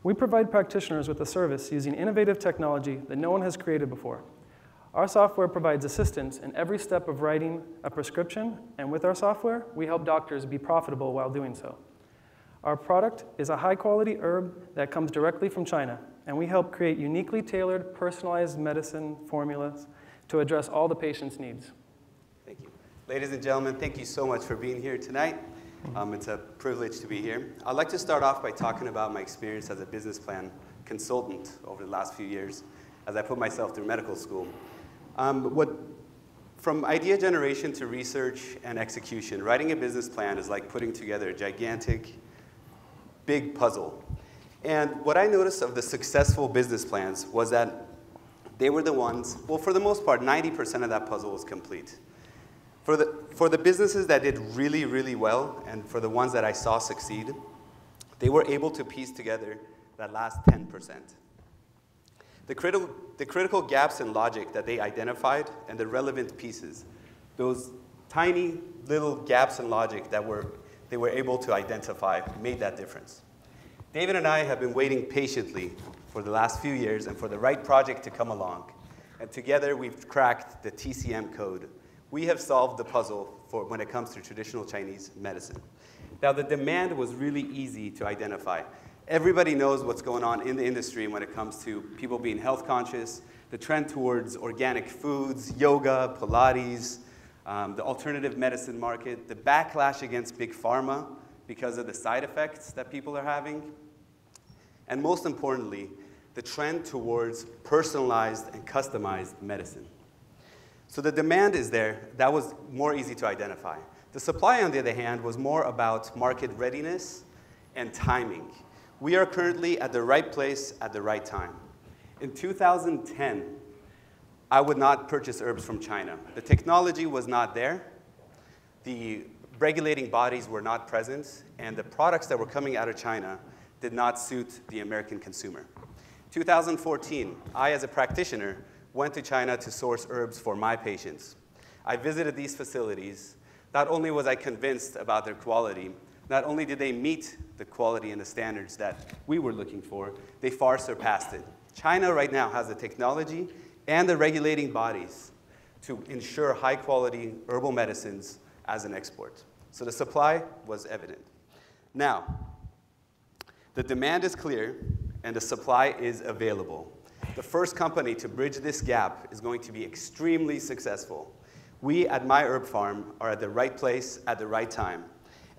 We provide practitioners with a service using innovative technology that no one has created before. Our software provides assistance in every step of writing a prescription, and with our software, we help doctors be profitable while doing so. Our product is a high-quality herb that comes directly from China, and we help create uniquely tailored, personalized medicine formulas to address all the patient's needs. Thank you. Ladies and gentlemen, thank you so much for being here tonight. It's a privilege to be here. I'd like to start off by talking about my experience as a business plan consultant over the last few years as I put myself through medical school. From idea generation to research and execution, writing a business plan is like putting together a gigantic, big puzzle. And what I noticed of the successful business plans was that they were the ones, well, for the most part, 90% of that puzzle was complete. For the businesses that did really, really well, and for the ones that I saw succeed, they were able to piece together that last 10%. The critical gaps in logic that they identified and the relevant pieces, those tiny little gaps in logic that they were able to identify made that difference. David and I have been waiting patiently for the last few years and for the right project to come along. And together we've cracked the TCM code. We have solved the puzzle for when it comes to traditional Chinese medicine. Now the demand was really easy to identify. Everybody knows what's going on in the industry when it comes to people being health conscious, the trend towards organic foods, yoga, Pilates, the alternative medicine market, the backlash against big pharma because of the side effects that people are having, and most importantly, the trend towards personalized and customized medicine. So the demand is there. That was more easy to identify. The supply, on the other hand, was more about market readiness and timing. We are currently at the right place at the right time. In 2010, I would not purchase herbs from China. The technology was not there. The regulating bodies were not present, and the products that were coming out of China did not suit the American consumer. 2014, I, as a practitioner, went to China to source herbs for my patients. I visited these facilities. Not only was I convinced about their quality, not only did they meet the quality and the standards that we were looking for, they far surpassed it. China right now has the technology and the regulating bodies to ensure high-quality herbal medicines as an export. So the supply was evident. Now, the demand is clear and the supply is available. The first company to bridge this gap is going to be extremely successful. We at My Herb Farm are at the right place at the right time.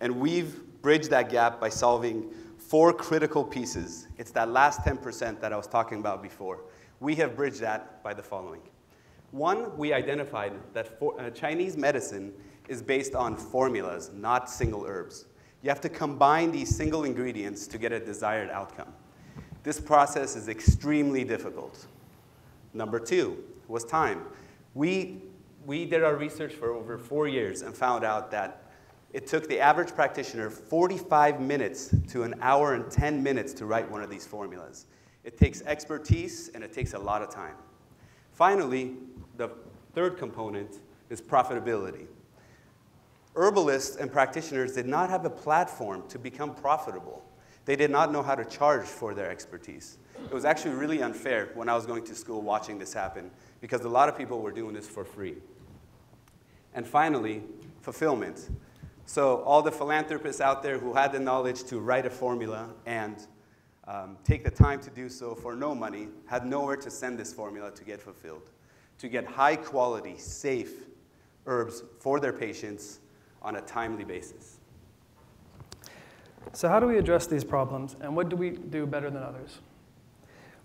And we've bridged that gap by solving 4 critical pieces. It's that last 10% that I was talking about before. We have bridged that by the following. 1, we identified that Chinese medicine is based on formulas, not single herbs. You have to combine these single ingredients to get a desired outcome. This process is extremely difficult. Number 2 was time. We did our research for over 4 years and found out that it took the average practitioner 45 minutes to an hour and 10 minutes to write one of these formulas. It takes expertise and it takes a lot of time. Finally, the third component is profitability. Herbalists and practitioners did not have a platform to become profitable. They did not know how to charge for their expertise. It was actually really unfair when I was going to school watching this happen, because a lot of people were doing this for free. And finally, fulfillment. So all the philanthropists out there who had the knowledge to write a formula and take the time to do so for no money had nowhere to send this formula to get fulfilled, to get high quality, safe herbs for their patients on a timely basis. So how do we address these problems, and what do we do better than others?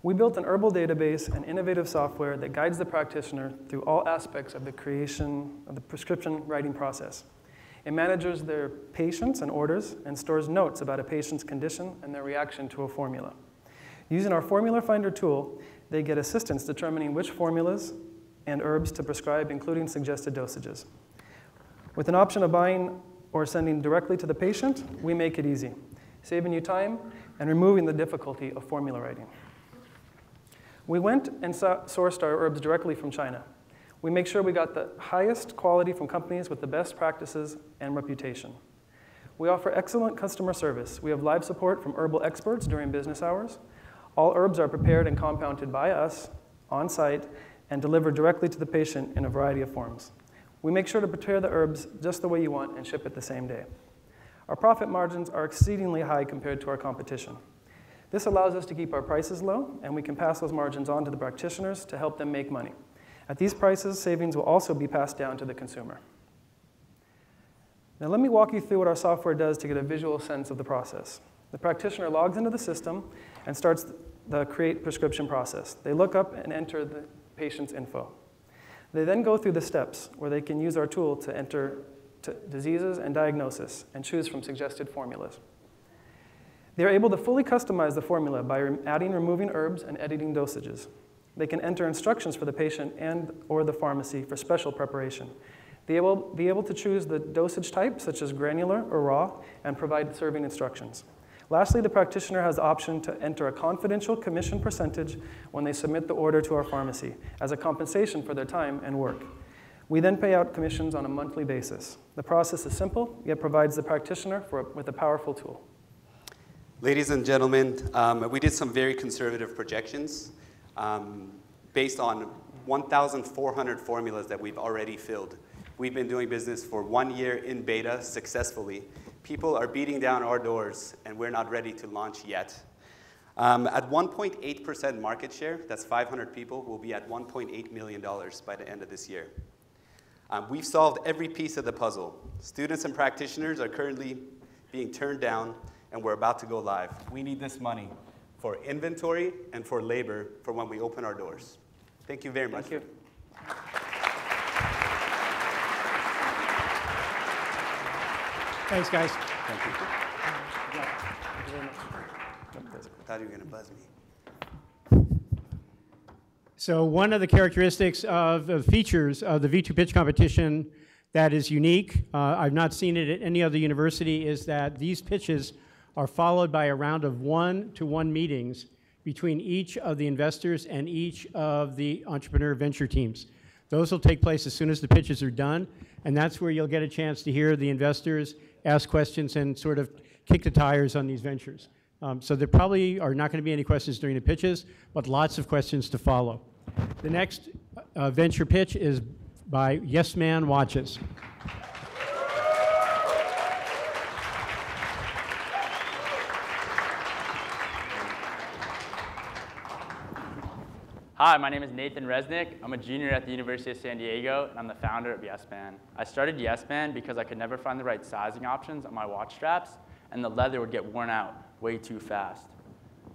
We built an herbal database and innovative software that guides the practitioner through all aspects of the creation of the prescription writing process. It manages their patients and orders and stores notes about a patient's condition and their reaction to a formula. Using our Formula Finder tool, they get assistance determining which formulas and herbs to prescribe, including suggested dosages. With an option of buying or sending directly to the patient, we make it easy, saving you time and removing the difficulty of formula writing. We went and sourced our herbs directly from China. We make sure we got the highest quality from companies with the best practices and reputation. We offer excellent customer service. We have live support from herbal experts during business hours. All herbs are prepared and compounded by us on site and delivered directly to the patient in a variety of forms. We make sure to prepare the herbs just the way you want and ship it the same day. Our profit margins are exceedingly high compared to our competition. This allows us to keep our prices low, and we can pass those margins on to the practitioners to help them make money. At these prices, savings will also be passed down to the consumer. Now let me walk you through what our software does to get a visual sense of the process. The practitioner logs into the system and starts the create prescription process. They look up and enter the patient's info. They then go through the steps where they can use our tool to enter diseases and diagnosis and choose from suggested formulas. They're able to fully customize the formula by adding, removing herbs, and editing dosages. They can enter instructions for the patient and or the pharmacy for special preparation. They will be able to choose the dosage type, such as granular or raw, and provide serving instructions. Lastly, the practitioner has the option to enter a confidential commission percentage when they submit the order to our pharmacy as a compensation for their time and work. We then pay out commissions on a monthly basis. The process is simple, yet provides the practitioner with a powerful tool. Ladies and gentlemen, we did some very conservative projections based on 1,400 formulas that we've already filled. We've been doing business for 1 year in beta successfully. People are beating down our doors, and we're not ready to launch yet. At 1.8% market share, that's 500 people, we'll be at $1.8 million by the end of this year. We've solved every piece of the puzzle. Students and practitioners are currently being turned down, and we're about to go live. We need this money for inventory and for labor for when we open our doors. Thank you very much. Thank you. Thanks, guys. Thank you. Thank you very much. I thought you were going to buzz me. So one of the characteristics of the features of the V2 pitch competition that is unique, I've not seen it at any other university, is that these pitches are followed by a round of one-to-one meetings between each of the investors and each of the entrepreneur venture teams. Those will take place as soon as the pitches are done, and that's where you'll get a chance to hear the investors ask questions and sort of kick the tires on these ventures. So there probably are not going to be any questions during the pitches, but lots of questions to follow. The next venture pitch is by Yes Man Watches. Hi, my name is Nathan Resnick. I'm a junior at the University of San Diego, and I'm the founder of Yes Man. I started Yes Man because I could never find the right sizing options on my watch straps, and the leather would get worn out way too fast.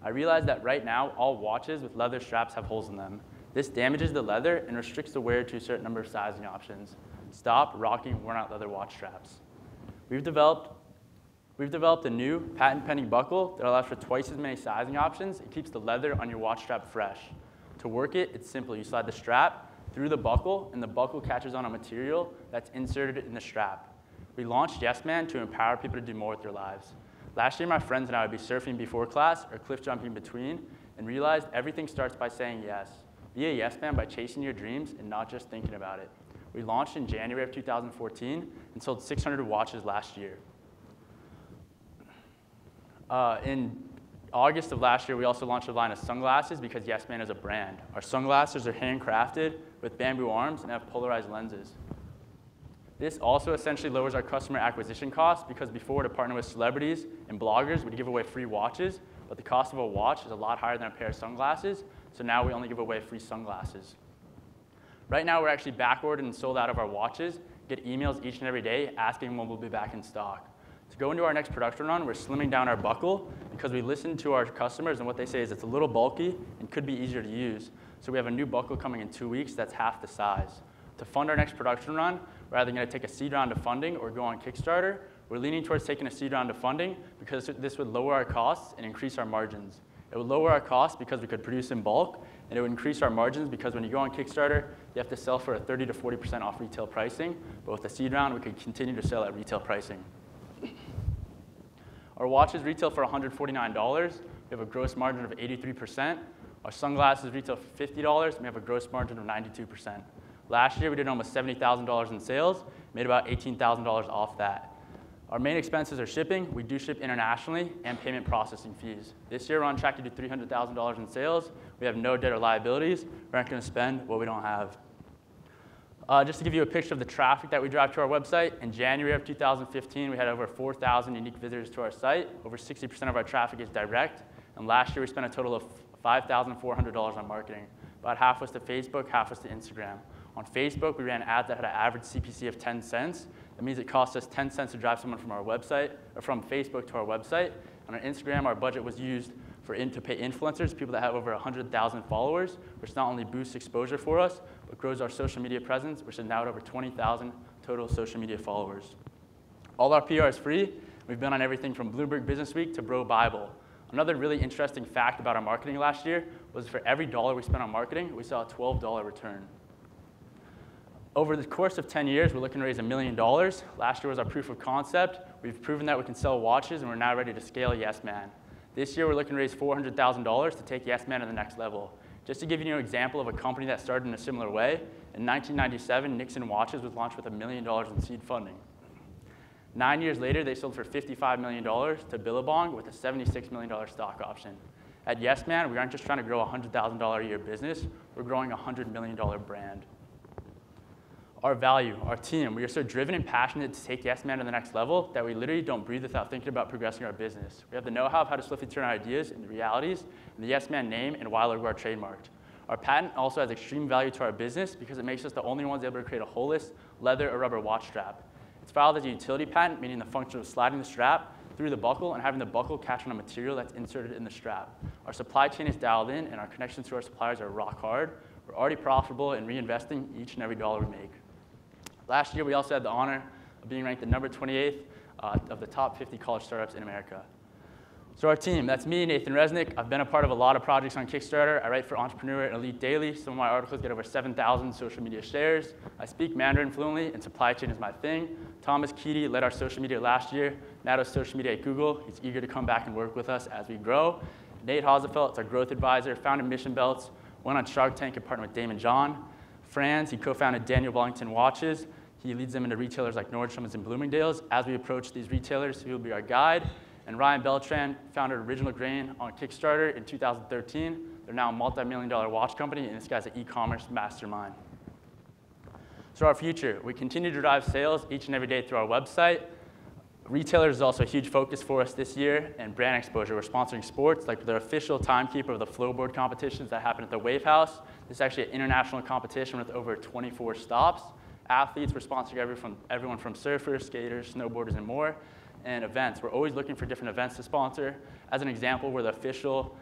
I realized that right now, all watches with leather straps have holes in them. This damages the leather and restricts the wearer to a certain number of sizing options. Stop rocking worn out leather watch straps. We've developed a new patent-pending buckle that allows for twice as many sizing options. It keeps the leather on your watch strap fresh. To work it, it's simple. You slide the strap through the buckle, and the buckle catches on a material that's inserted in the strap. We launched Yes Man to empower people to do more with their lives. Last year, my friends and I would be surfing before class or cliff jumping between, and realized everything starts by saying yes. Be a yes man by chasing your dreams and not just thinking about it. We launched in January of 2014 and sold 600 watches last year. In August of last year, we also launched a line of sunglasses because Yes Man is a brand. Our sunglasses are handcrafted with bamboo arms and have polarized lenses. This also essentially lowers our customer acquisition costs because before, to partner with celebrities and bloggers, we'd give away free watches, but the cost of a watch is a lot higher than a pair of sunglasses, so now we only give away free sunglasses. Right now, we're actually backordered and sold out of our watches, get emails each and every day asking when we'll be back in stock. To go into our next production run, we're slimming down our buckle because we listened to our customers, and what they say is it's a little bulky and could be easier to use. So we have a new buckle coming in 2 weeks that's half the size. To fund our next production run, we're either going to take a seed round of funding or go on Kickstarter. We're leaning towards taking a seed round of funding because this would lower our costs and increase our margins. It would lower our costs because we could produce in bulk, and it would increase our margins because when you go on Kickstarter, you have to sell for a 30 to 40% off retail pricing, but with the seed round, we could continue to sell at retail pricing. Our watches retail for $149. We have a gross margin of 83%. Our sunglasses retail for $50, and we have a gross margin of 92%. Last year, we did almost $70,000 in sales, made about $18,000 off that. Our main expenses are shipping. We do ship internationally and payment processing fees. This year, we're on track to do $300,000 in sales. We have no debt or liabilities. We're not going to spend what we don't have. Just to give you a picture of the traffic that we drive to our website, in January of 2015, we had over 4,000 unique visitors to our site. Over 60% of our traffic is direct. And last year, we spent a total of $5,400 on marketing. About half was to Facebook, half was to Instagram. On Facebook, we ran ads that had an average CPC of 10 cents. That means it cost us 10 cents to drive someone from our website, or from Facebook to our website. On our Instagram, our budget was used to pay influencers, people that have over 100,000 followers, which not only boosts exposure for us, but grows our social media presence, which is now at over 20,000 total social media followers. All our PR is free. We've been on everything from Bloomberg Businessweek to Bro Bible. Another really interesting fact about our marketing last year was for every dollar we spent on marketing, we saw a $12 return. Over the course of 10 years, we're looking to raise $1 million. Last year was our proof of concept. We've proven that we can sell watches, and we're now ready to scale Yes Man. This year, we're looking to raise $400,000 to take Yes Man to the next level. Just to give you an example of a company that started in a similar way, in 1997, Nixon Watches was launched with $1 million in seed funding. 9 years later, they sold for $55 million to Billabong with a $76 million stock option. At Yes Man, we aren't just trying to grow a $100,000 a year business, we're growing a $100 million brand. Our value, our team, we are so driven and passionate to take Yes Man to the next level that we literally don't breathe without thinking about progressing our business. We have the know-how of how to swiftly turn our ideas into realities, and the Yes Man name and Y logo are trademarked. Our patent also has extreme value to our business because it makes us the only ones able to create a holeless leather or rubber watch strap. It's filed as a utility patent, meaning the function of sliding the strap through the buckle and having the buckle catch on a material that's inserted in the strap. Our supply chain is dialed in, and our connections to our suppliers are rock hard. We're already profitable and reinvesting each and every dollar we make. Last year, we also had the honor of being ranked the number 28th of the top 50 college startups in America. So our team, that's me, Nathan Resnick. I've been a part of a lot of projects on Kickstarter. I write for Entrepreneur and Elite Daily. Some of my articles get over 7,000 social media shares. I speak Mandarin fluently, and supply chain is my thing. Thomas Keaty led our social media last year. Now does social media at Google. He's eager to come back and work with us as we grow. Nate Hosefeld is our growth advisor, founded Mission Belts, went on Shark Tank and partnered with Damon John. Franz, he co-founded Daniel Wellington Watches. He leads them into retailers like Nordstrom's and Bloomingdale's. As we approach these retailers, he will be our guide. And Ryan Beltran founded Original Grain on Kickstarter in 2013. They're now a multi-million-dollar watch company, and this guy's an e-commerce mastermind. So our future, we continue to drive sales each and every day through our website. Retailers is also a huge focus for us this year, and brand exposure. We're sponsoring sports, like the official timekeeper of the flowboard competitions that happen at the Wave House. This is actually an international competition with over 24 stops. Athletes, we're sponsoring everyone from surfers, skaters, snowboarders, and more. And events, we're always looking for different events to sponsor. As an example, we're the official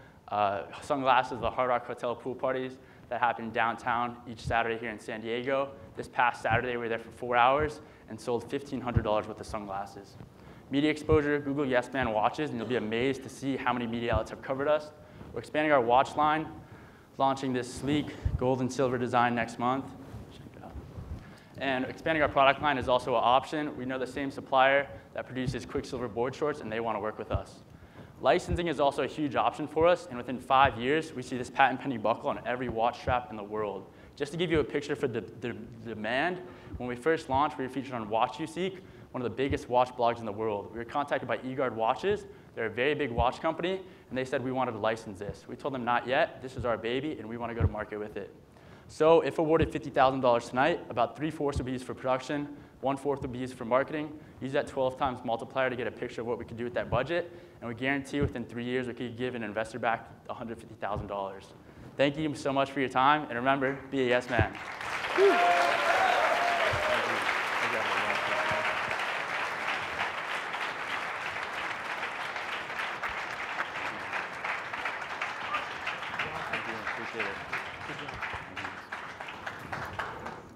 sunglasses of the Hard Rock Hotel pool parties that happen downtown each Saturday here in San Diego. This past Saturday, we were there for 4 hours and sold $1,500 worth of sunglasses. Media exposure, Google Yes Man watches, and you'll be amazed to see how many media outlets have covered us. We're expanding our watch line, launching this sleek gold and silver design next month. And expanding our product line is also an option. We know the same supplier that produces Quicksilver board shorts, and they want to work with us. Licensing is also a huge option for us, and within 5 years, we see this patent-pending buckle on every watch strap in the world. Just to give you a picture for the demand, when we first launched, we were featured on Watch You Seek, one of the biggest watch blogs in the world. We were contacted by eGuard Watches. They're a very big watch company, and they said we wanted to license this. We told them not yet. This is our baby, and we want to go to market with it. So if awarded $50,000 tonight, about 3/4 would be used for production, 1/4 would be used for marketing. Use that 12 times multiplier to get a picture of what we could do with that budget, and we guarantee within 3 years we could give an investor back $150,000. Thank you so much for your time, and remember, be a yes man.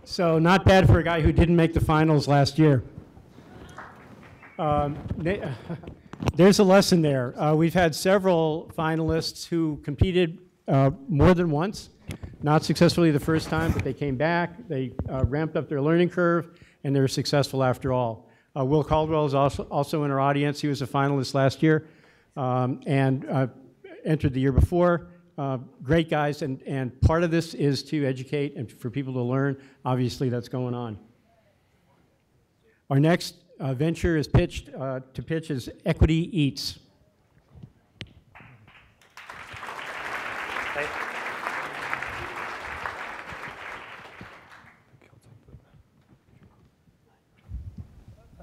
So not bad for a guy who didn't make the finals last year. There's a lesson there. We've had several finalists who competed more than once, not successfully the first time, but they came back, they ramped up their learning curve, and they were successful after all. Will Caldwell is also in our audience. He was a finalist last year and entered the year before. Great guys, and part of this is to educate and for people to learn. Obviously, that's going on. Our next venture is pitched is Equity Eats.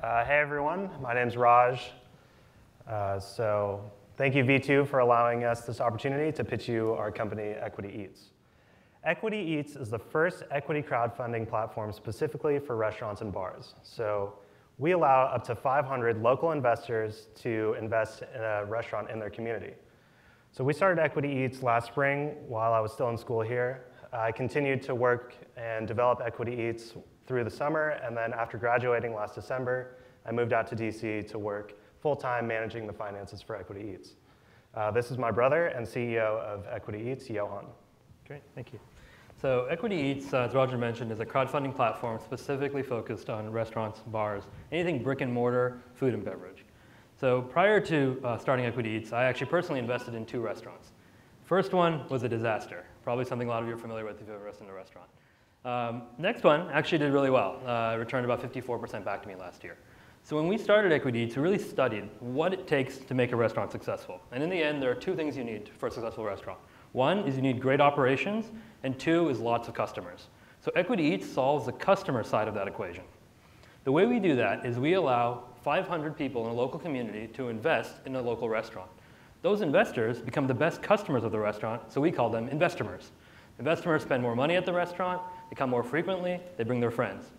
Hey everyone, my name's Raj. Thank you, V2, for allowing us this opportunity to pitch you our company, Equity Eats. Equity Eats is the first equity crowdfunding platform specifically for restaurants and bars. So we allow up to 500 local investors to invest in a restaurant in their community. So we started Equity Eats last spring while I was still in school here. I continued to work and develop Equity Eats through the summer, and then after graduating last December, I moved out to DC to work full-time managing the finances for Equity Eats. This is my brother and CEO of Equity Eats, Johan. Great, thank you. So Equity Eats, as Roger mentioned, is a crowdfunding platform specifically focused on restaurants, bars, anything brick and mortar, food and beverage. So prior to starting Equity Eats, I actually personally invested in 2 restaurants. First one was a disaster, probably something a lot of you are familiar with if you've ever invested in a restaurant. Next one actually did really well. Returned about 54% back to me last year. So when we started Equity Eats, we really studied what it takes to make a restaurant successful. And in the end, there are 2 things you need for a successful restaurant. One is you need great operations, and 2 is lots of customers. So Equity Eats solves the customer side of that equation. The way we do that is we allow 500 people in a local community to invest in a local restaurant. Those investors become the best customers of the restaurant, so we call them investomers. Investors spend more money at the restaurant, they come more frequently, they bring their friends.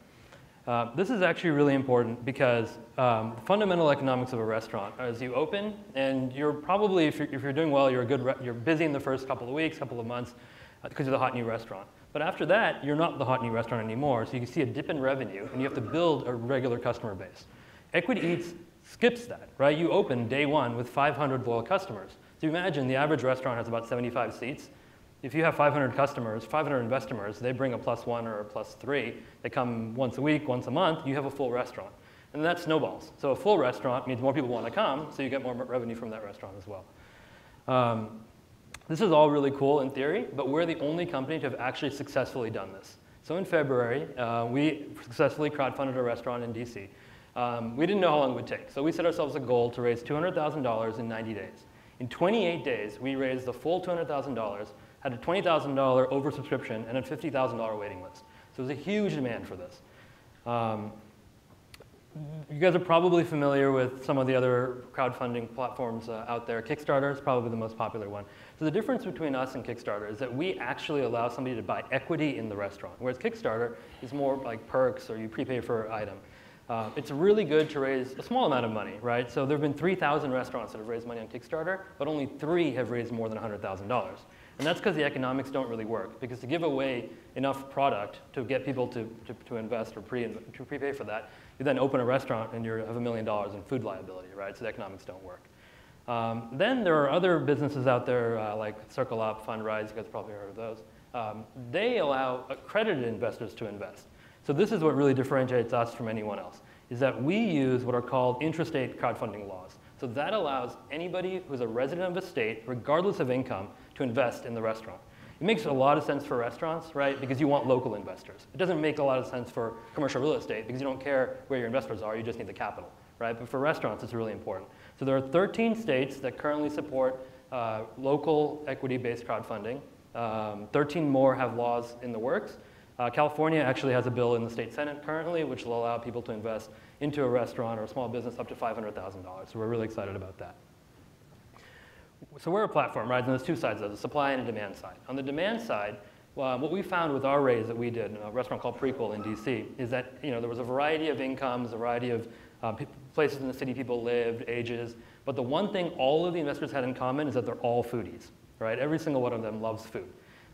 This is actually really important because the fundamental economics of a restaurant are as you open, and you're probably, if you're doing well, you're busy in the first couple of weeks, couple of months, because you're the hot new restaurant. But after that, you're not the hot new restaurant anymore, so you can see a dip in revenue, and you have to build a regular customer base. Equity Eats skips that, right? You open day one with 500 loyal customers. So imagine the average restaurant has about 75 seats. If you have 500 customers, 500 investors, they bring a +1 or a +3. They come once a week, once a month, you have a full restaurant. And that snowballs. So a full restaurant means more people want to come, so you get more revenue from that restaurant as well. This is all really cool in theory, but we're the only company to have actually successfully done this. So in February, we successfully crowdfunded a restaurant in DC. We didn't know how long it would take, so we set ourselves a goal to raise $200,000 in 90 days. In 28 days, we raised the full $200,000, had a $20,000 oversubscription, and a $50,000 waiting list. So there's a huge demand for this. You guys are probably familiar with some of the other crowdfunding platforms out there. Kickstarter is probably the most popular one. So the difference between us and Kickstarter is that we actually allow somebody to buy equity in the restaurant, whereas Kickstarter is more like perks or you prepay for an item. It's really good to raise a small amount of money, right? So there have been 3,000 restaurants that have raised money on Kickstarter, but only 3 have raised more than $100,000. And that's because the economics don't really work. Because to give away enough product to get people to invest or to prepay for that, you then open a restaurant and you have $1 million in food liability, right? So the economics don't work. Then there are other businesses out there like Circle Up, Fundrise, you guys probably heard of those. They allow accredited investors to invest. So this is what really differentiates us from anyone else, is that we use what are called intrastate crowdfunding laws. So that allows anybody who's a resident of a state, regardless of income, to invest in the restaurant. It makes a lot of sense for restaurants, right? Because you want local investors. It doesn't make a lot of sense for commercial real estate because you don't care where your investors are, you just need the capital, right? But for restaurants, it's really important. So there are 13 states that currently support local equity-based crowdfunding. 13 more have laws in the works. California actually has a bill in the state Senate currently, which will allow people to invest into a restaurant or a small business up to $500,000. So we're really excited about that. So we're a platform, right? And there's two sides of it, the supply and a demand side. On the demand side, what we found with our raise that we did, a restaurant called Prequel in DC, is that there was a variety of incomes, a variety of places in the city people lived, ages. But the one thing all of the investors had in common is that they're all foodies, right? Every single one of them loves food.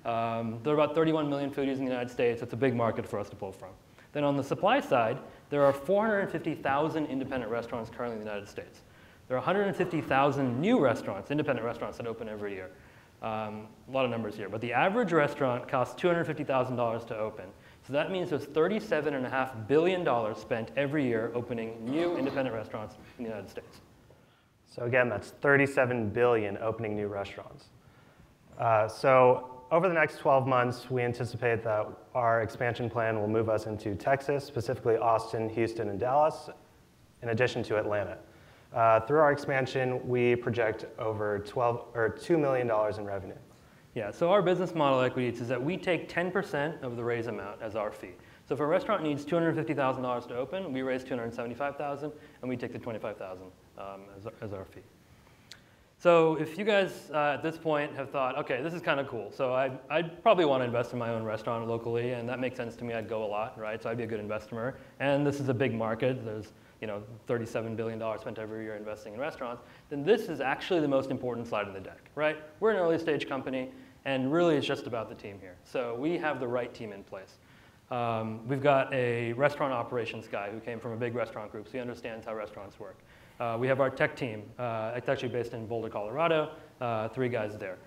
There are about 31 million foodies in the United States. It's a big market for us to pull from. Then on the supply side, there are 450,000 independent restaurants currently in the United States. There are 150,000 new restaurants, independent restaurants that open every year. A lot of numbers here, but the average restaurant costs $250,000 to open. So that means there's $37.5 billion spent every year opening new independent restaurants in the United States. So again, that's 37 billion opening new restaurants. So over the next 12 months, we anticipate that our expansion plan will move us into Texas, specifically Austin, Houston, and Dallas, in addition to Atlanta. Through our expansion, we project over $2 million in revenue. Yeah, so our business model at Equity Eats is that we take 10% of the raise amount as our fee. So if a restaurant needs $250,000 to open, we raise $275,000, and we take the $25,000 as our fee. So if you guys at this point have thought, okay, this is kind of cool, so I'd probably want to invest in my own restaurant locally, and that makes sense to me. I'd go a lot, right? So I'd be a good investor. And this is a big market. There's $37 billion spent every year investing in restaurants. Then this is actually the most important slide of the deck, right? We're an early stage company, and really it's just about the team here. So we have the right team in place. We've got a restaurant operations guy who came from a big restaurant group, so he understands how restaurants work. We have our tech team. It's actually based in Boulder, Colorado, 3 guys there.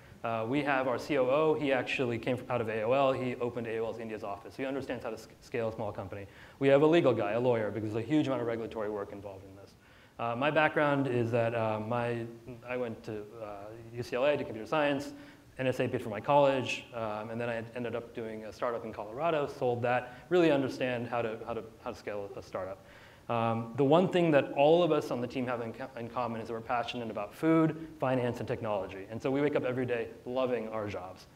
We have our COO. He actually came out of AOL. He opened AOL's India's office. He understands how to scale a small company. We have a legal guy, a lawyer, because there's a huge amount of regulatory work involved in this. My background is that I went to UCLA, did computer science, NSA paid for my college, and then I ended up doing a startup in Colorado, sold that, really understand how to scale a startup. The one thing that all of us on the team have in common is that we're passionate about food, finance, and technology. And so we wake up every day loving our jobs.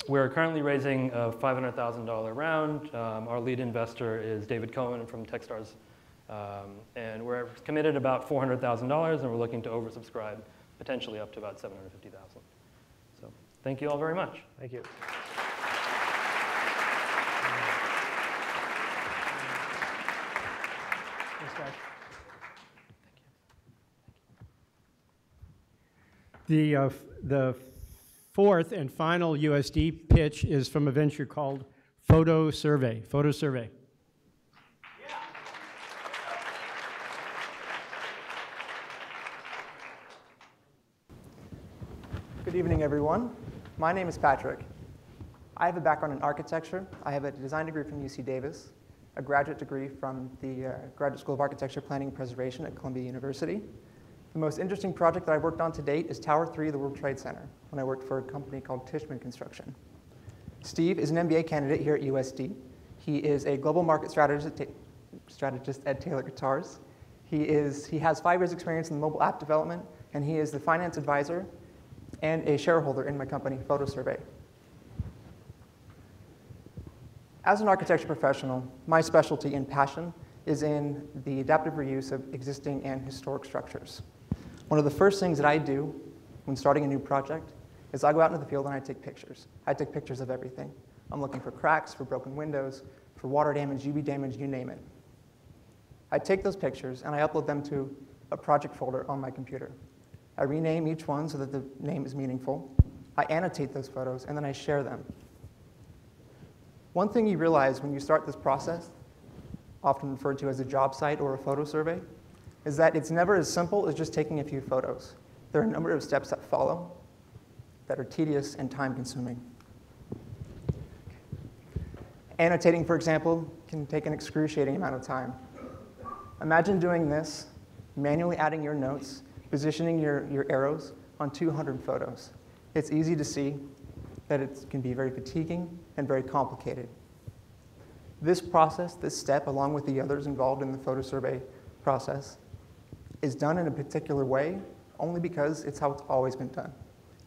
We're currently raising a $500,000 round. Our lead investor is David Cohen from Techstars. And we're committed about $400,000, and we're looking to oversubscribe potentially up to about $750,000. So thank you all very much. Thank you. The fourth and final USD pitch is from a venture called Photo Survey. Photo Survey. Good evening, everyone. My name is Patrick. I have a background in architecture. I have a design degree from UC Davis, a graduate degree from the Graduate School of Architecture, Planning, and Preservation at Columbia University. The most interesting project that I've worked on to date is Tower 3 of the World Trade Center, when I worked for a company called Tishman Construction. Steve is an MBA candidate here at USD. He is a global market strategist at Taylor Guitars. He has 5 years experience in mobile app development, and he is the finance advisor and a shareholder in my company, Photo Survey. As an architecture professional, my specialty and passion is in the adaptive reuse of existing and historic structures. One of the first things that I do when starting a new project is I go out into the field and I take pictures. I take pictures of everything. I'm looking for cracks, for broken windows, for water damage, UV damage, you name it. I take those pictures and I upload them to a project folder on my computer. I rename each one so that the name is meaningful. I annotate those photos, and then I share them. One thing you realize when you start this process, often referred to as a job site or a photo survey, is that it's never as simple as just taking a few photos. There are a number of steps that follow that are tedious and time-consuming. Annotating, for example, can take an excruciating amount of time. Imagine doing this, manually adding your notes, positioning your arrows on 200 photos. It's easy to see that it can be very fatiguing and very complicated. This process, this step, along with the others involved in the photo survey process, is done in a particular way only because it's how it's always been done.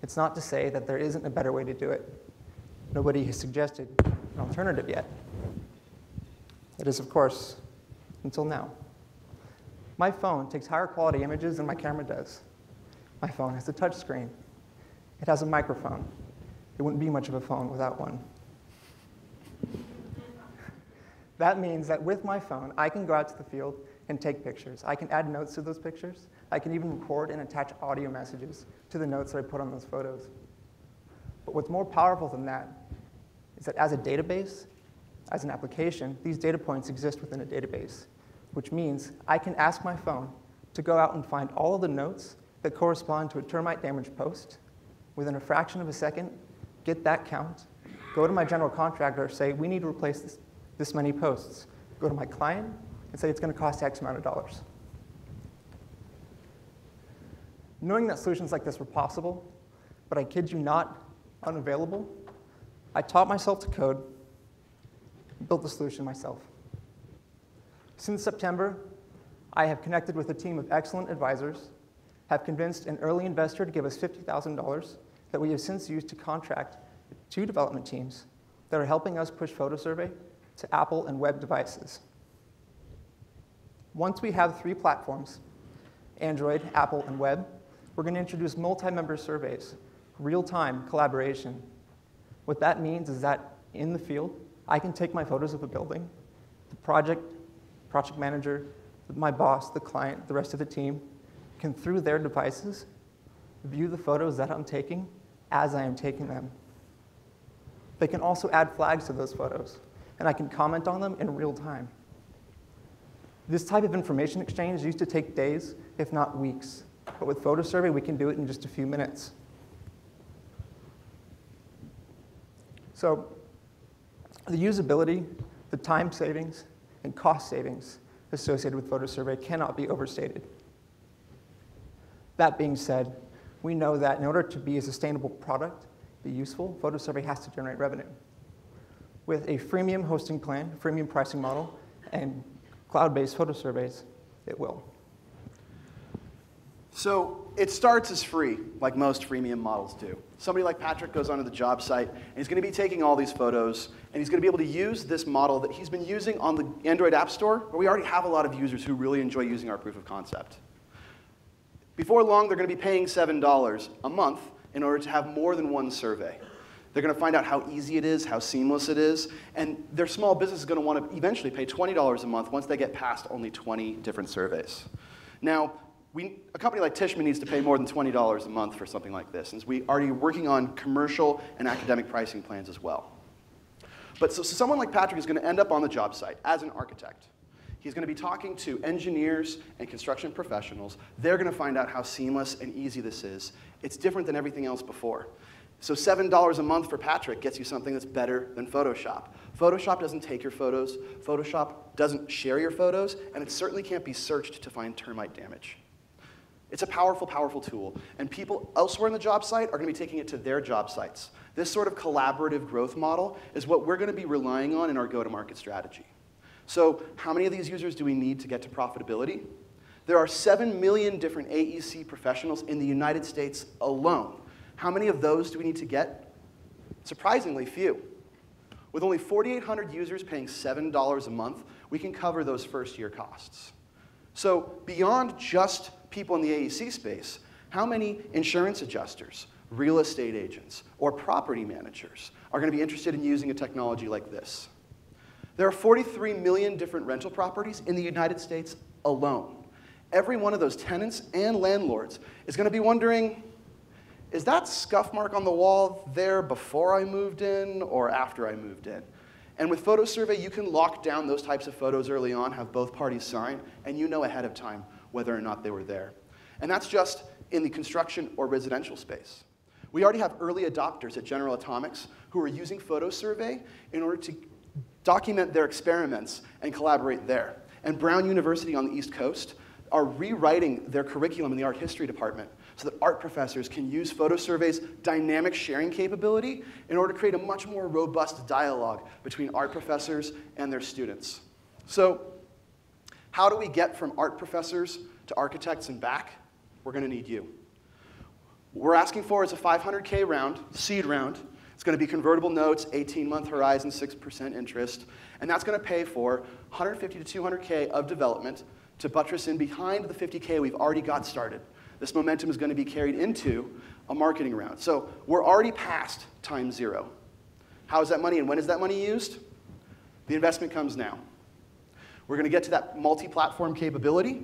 It's not to say that there isn't a better way to do it. Nobody has suggested an alternative yet. It is, of course, until now. My phone takes higher quality images than my camera does. My phone has a touch screen. It has a microphone. It wouldn't be much of a phone without one. That means that with my phone, I can go out to the field and take pictures. I can add notes to those pictures. I can even record and attach audio messages to the notes that I put on those photos. But what's more powerful than that is that as a database, as an application, these data points exist within a database, which means I can ask my phone to go out and find all of the notes that correspond to a termite damage post within a fraction of a second, get that count, go to my general contractor, say, we need to replace this many posts. Go to my client and say it's going to cost X amount of dollars. Knowing that solutions like this were possible, but I kid you not, unavailable, I taught myself to code, built the solution myself. Since September, I have connected with a team of excellent advisors, have convinced an early investor to give us $50,000 that we have since used to contract 2 development teams that are helping us push PhotoSurvey to Apple and web devices. Once we have 3 platforms, Android, Apple, and web, we're going to introduce multi-member surveys, real-time collaboration. What that means is that in the field, I can take my photos of a building, the project manager, my boss, the client, the rest of the team, can, through their devices, view the photos that I'm taking as I am taking them. They can also add flags to those photos, and I can comment on them in real time. This type of information exchange used to take days, if not weeks. But with PhotoSurvey, we can do it in just a few minutes. So the usability, the time savings, and cost savings associated with PhotoSurvey cannot be overstated. That being said, we know that in order to be a sustainable product, be useful, PhotoSurvey has to generate revenue. With a freemium hosting plan, freemium pricing model, and cloud-based photo surveys, it will. So it starts as free, like most freemium models do. Somebody like Patrick goes onto the job site, and he's going to be taking all these photos, and he's going to be able to use this model that he's been using on the Android App Store, where we already have a lot of users who really enjoy using our proof of concept. Before long, they're going to be paying $7 a month in order to have more than one survey. They're going to find out how easy it is, how seamless it is, and their small business is going to want to eventually pay $20 a month once they get past only 20 different surveys. Now, a company like Tishman needs to pay more than $20 a month for something like this, and we are already working on commercial and academic pricing plans as well. But so someone like Patrick is going to end up on the job site as an architect. He's going to be talking to engineers and construction professionals. They're going to find out how seamless and easy this is. It's different than everything else before. So $7 a month for Patrick gets you something that's better than Photoshop. Photoshop doesn't take your photos. Photoshop doesn't share your photos. And it certainly can't be searched to find termite damage. It's a powerful, powerful tool. And people elsewhere in the job site are going to be taking it to their job sites. This sort of collaborative growth model is what we're going to be relying on in our go-to-market strategy. So how many of these users do we need to get to profitability? There are 7 million different AEC professionals in the United States alone. How many of those do we need to get? Surprisingly few. With only 4,800 users paying $7 a month, we can cover those first-year costs. So beyond just people in the AEC space, how many insurance adjusters, real estate agents, or property managers are going to be interested in using a technology like this? There are 43 million different rental properties in the United States alone. Every one of those tenants and landlords is going to be wondering, is that scuff mark on the wall there before I moved in or after I moved in? And with PhotoSurvey, you can lock down those types of photos early on, have both parties sign, and you know ahead of time whether or not they were there. And that's just in the construction or residential space. We already have early adopters at General Atomics who are using PhotoSurvey in order to document their experiments and collaborate there. And Brown University on the East Coast are rewriting their curriculum in the art history department so that art professors can use PhotoSurvey's dynamic sharing capability in order to create a much more robust dialogue between art professors and their students. So how do we get from art professors to architects and back, we're going to need you. What we're asking for is a $500K round, seed round. It's going to be convertible notes, 18-month horizon, 6% interest, and that's going to pay for 150 to 200K of development to buttress in behind the 50K we've already got started. This momentum is going to be carried into a marketing round. So we're already past time zero. How is that money and when is that money used? The investment comes now. We're going to get to that multi-platform capability,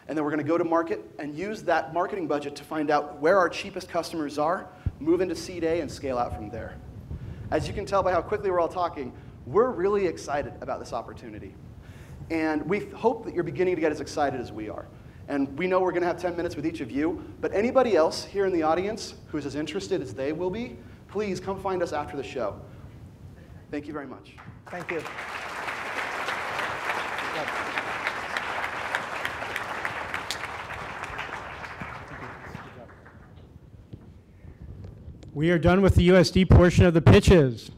and then we're going to go to market and use that marketing budget to find out where our cheapest customers are, move into seed A, and scale out from there. As you can tell by how quickly we're all talking, we're really excited about this opportunity. And we hope that you're beginning to get as excited as we are. And we know we're going to have 10 minutes with each of you, but anybody else here in the audience who is as interested as they will be, please come find us after the show. Thank you very much. Thank you. We are done with the USD portion of the pitches.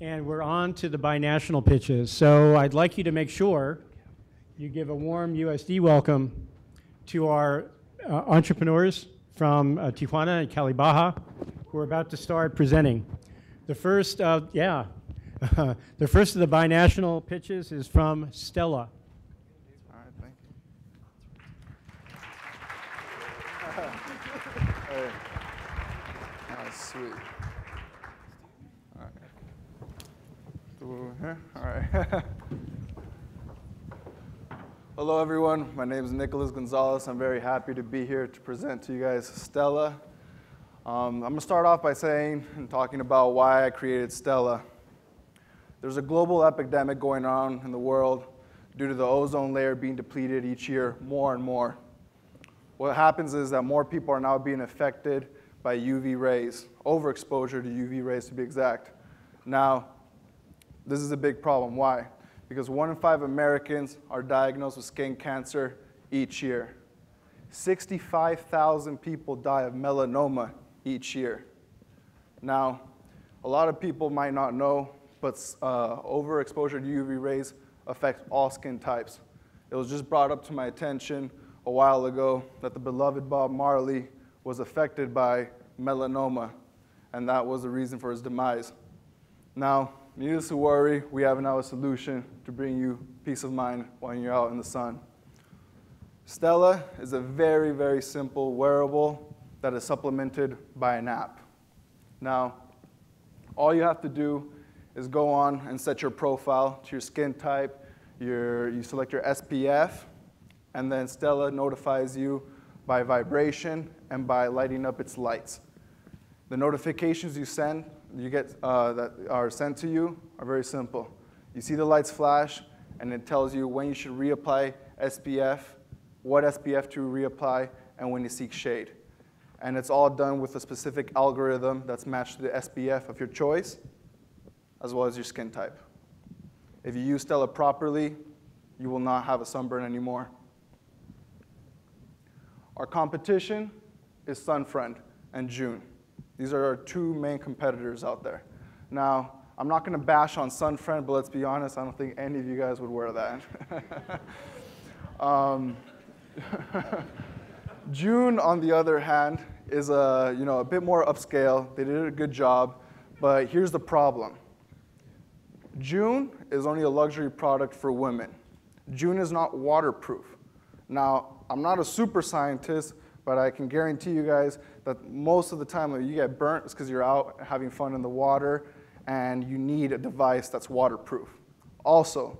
And we're on to the binational pitches. So I'd like you to make sure you give a warm USD welcome to our entrepreneurs from Tijuana and Cali Baja who are about to start presenting. The first, the first of the binational pitches is from Stella. All right, thank you. Hey. Oh, sweet. All right. Through here? All right. Hello, everyone. My name is Nicholas Gonzalez. I'm very happy to be here to present to you guys Stella. I'm going to start off by saying and talking about why I created Stella. There's a global epidemic going on in the world due to the ozone layer being depleted each year more and more. What happens is that more people are now being affected by UV rays, overexposure to UV rays to be exact. Now, this is a big problem. Why? Because 1 in 5 Americans are diagnosed with skin cancer each year. 65,000 people die of melanoma each year. Now, a lot of people might not know, but overexposure to UV rays affects all skin types. It was just brought up to my attention a while ago that the beloved Bob Marley was affected by melanoma, and that was the reason for his demise. Now, needless to worry, we have now a solution to bring you peace of mind while you're out in the sun. Stella is a very, very simple wearable that is supplemented by an app. Now, all you have to do is go on and set your profile to your skin type, you select your SPF, and then Stella notifies you by vibration and by lighting up its lights. The notifications you get that are sent to you are very simple. You see the lights flash, and it tells you when you should reapply SPF, what SPF to reapply, and when to seek shade. And it's all done with a specific algorithm that's matched to the SPF of your choice, as well as your skin type. If you use Stella properly, you will not have a sunburn anymore. Our competition is Sunfriend and June. These are our two main competitors out there. Now, I'm not going to bash on Sunfriend, but let's be honest, I don't think any of you guys would wear that. June, on the other hand, is a bit more upscale. They did a good job, but here's the problem. June is only a luxury product for women. June is not waterproof. Now, I'm not a super scientist, but I can guarantee you guys that most of the time when you get burnt, it's because you're out having fun in the water, and you need a device that's waterproof. Also,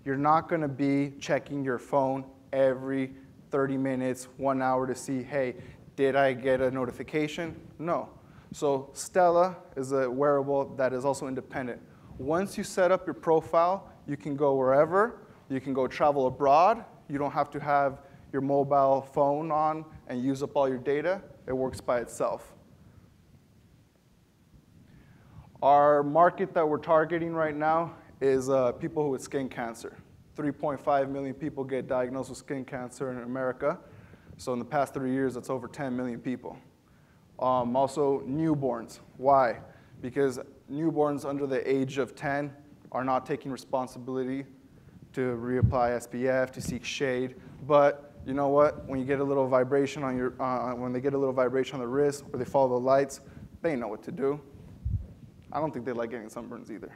you're not going to be checking your phone every 30 minutes, 1 hour to see, hey, did I get a notification? No. So Stella is a wearable that is also independent. Once you set up your profile, you can go wherever. You can go travel abroad. You don't have to have your mobile phone on and use up all your data. It works by itself. Our market that we're targeting right now is people with skin cancer. 3.5 million people get diagnosed with skin cancer in America. So in the past 3 years, that's over 10 million people. Also, newborns. Why? Because newborns under the age of 10 are not taking responsibility to reapply SPF, to seek shade, but you know what? When you get a little vibration on your, when they get a little vibration on the wrist, or they follow the lights, they know what to do. I don't think they like getting sunburns either.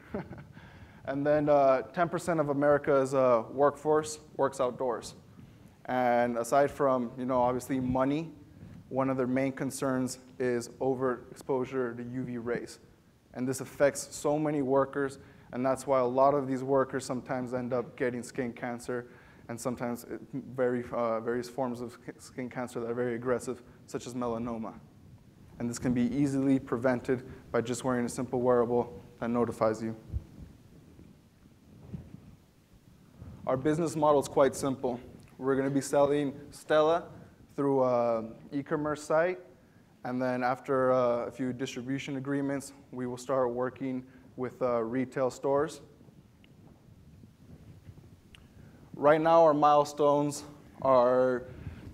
And then 10% of America's workforce works outdoors. And aside from, obviously money, one of their main concerns is overexposure to UV rays. And this affects so many workers, and that's why a lot of these workers sometimes end up getting skin cancer, and sometimes various forms of skin cancer that are very aggressive, such as melanoma. And this can be easily prevented by just wearing a simple wearable that notifies you. Our business model is quite simple. We're going to be selling Stella through an e-commerce site, and then after a few distribution agreements, we will start working with retail stores. Right now, our milestones are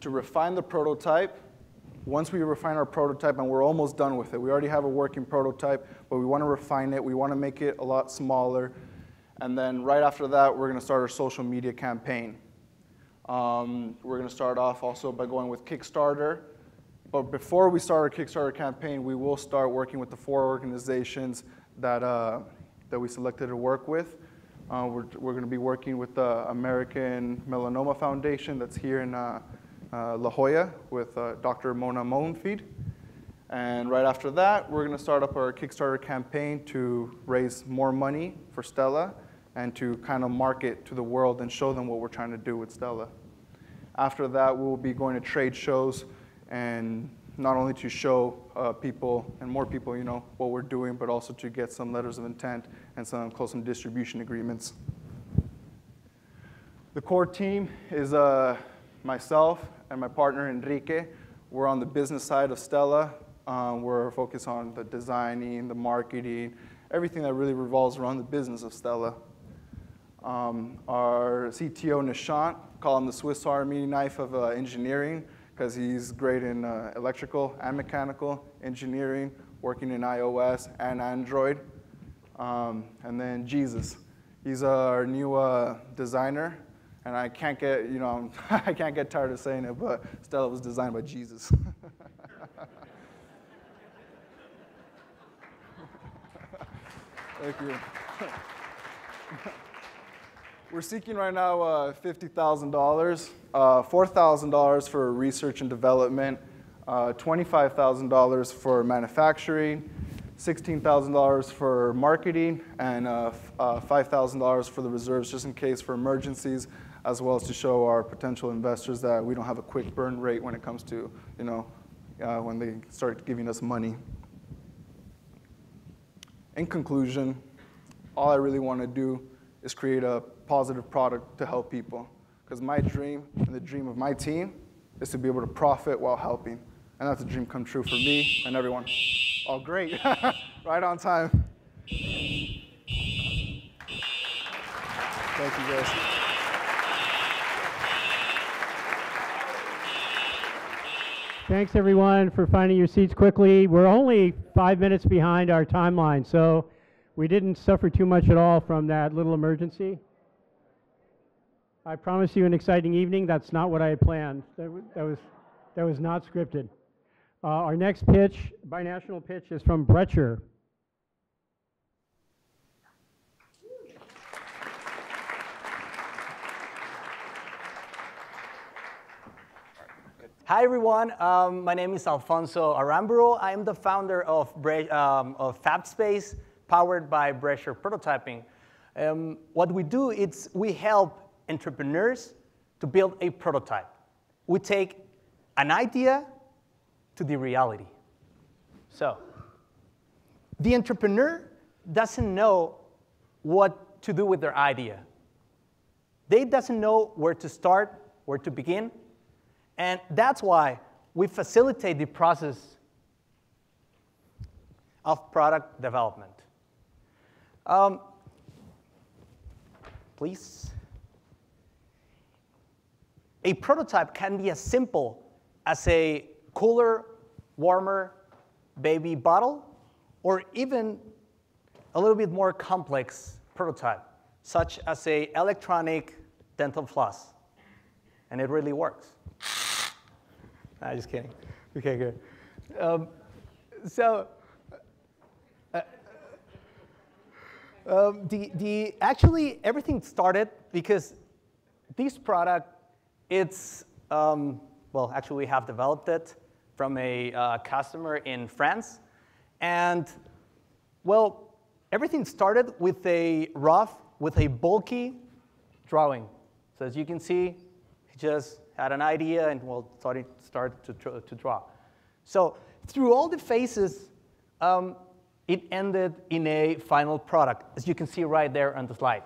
to refine the prototype. Once we refine our prototype, and we're almost done with it, we already have a working prototype, but we want to refine it. We want to make it a lot smaller. And then right after that, we're going to start our social media campaign. We're going to start off also by going with Kickstarter. But before we start our Kickstarter campaign, we will start working with the 4 organizations that we selected to work with. We're going to be working with the American Melanoma Foundation that's here in La Jolla with Dr. Mona Mohenfeed. And right after that, we're going to start up our Kickstarter campaign to raise more money for Stella and to kind of market to the world and show them what we're trying to do with Stella. After that, we'll be going to trade shows, and not only to show people and more people, what we're doing, but also to get some letters of intent and close some distribution agreements. The core team is myself and my partner Enrique. We're on the business side of Stella. We're focused on the designing, the marketing, everything that really revolves around the business of Stella. Our CTO Nishant, call him the Swiss Army knife of engineering, because he's great in electrical and mechanical engineering, working in iOS and Android. And then Jesus, he's our new designer. And I can't get, I can't get tired of saying it, but Stella was designed by Jesus. Thank you. We're seeking right now $50,000, $4,000 for research and development, $25,000 for manufacturing, $16,000 for marketing, and $5,000 for the reserves, just in case for emergencies, as well as to show our potential investors that we don't have a quick burn rate when it comes to, when they start giving us money. In conclusion, all I really want to do is create a positive product to help people. Because my dream and the dream of my team is to be able to profit while helping. And that's a dream come true for me and everyone. Oh, great. Right on time. Thank you, guys. Thanks, everyone, for finding your seats quickly. We're only 5 minutes behind our timeline, so we didn't suffer too much at all from that little emergency. I promise you an exciting evening. That's not what I had planned. That was not scripted. Our next pitch, binational pitch, is from Brecher. Hi, everyone. My name is Alfonso Aramburu. I am the founder of FabSpace, powered by Brecher Prototyping. What we do is we help entrepreneurs to build a prototype. We take an idea to the reality. So the entrepreneur doesn't know what to do with their idea. They doesn't know where to start, where to begin. And that's why we facilitate the process of product development. Please. A prototype can be as simple as a cooler, warmer baby bottle, or even a little bit more complex prototype, such as an electronic dental floss. And it really works. I'm just kidding. Okay, good. Actually, everything started because this product, it's, well, actually we have developed it from a customer in France. And, well, everything started with a rough, with a bulky drawing. So as you can see, he just had an idea and, well, started to draw. So through all the phases, it ended in a final product, as you can see right there on the slide.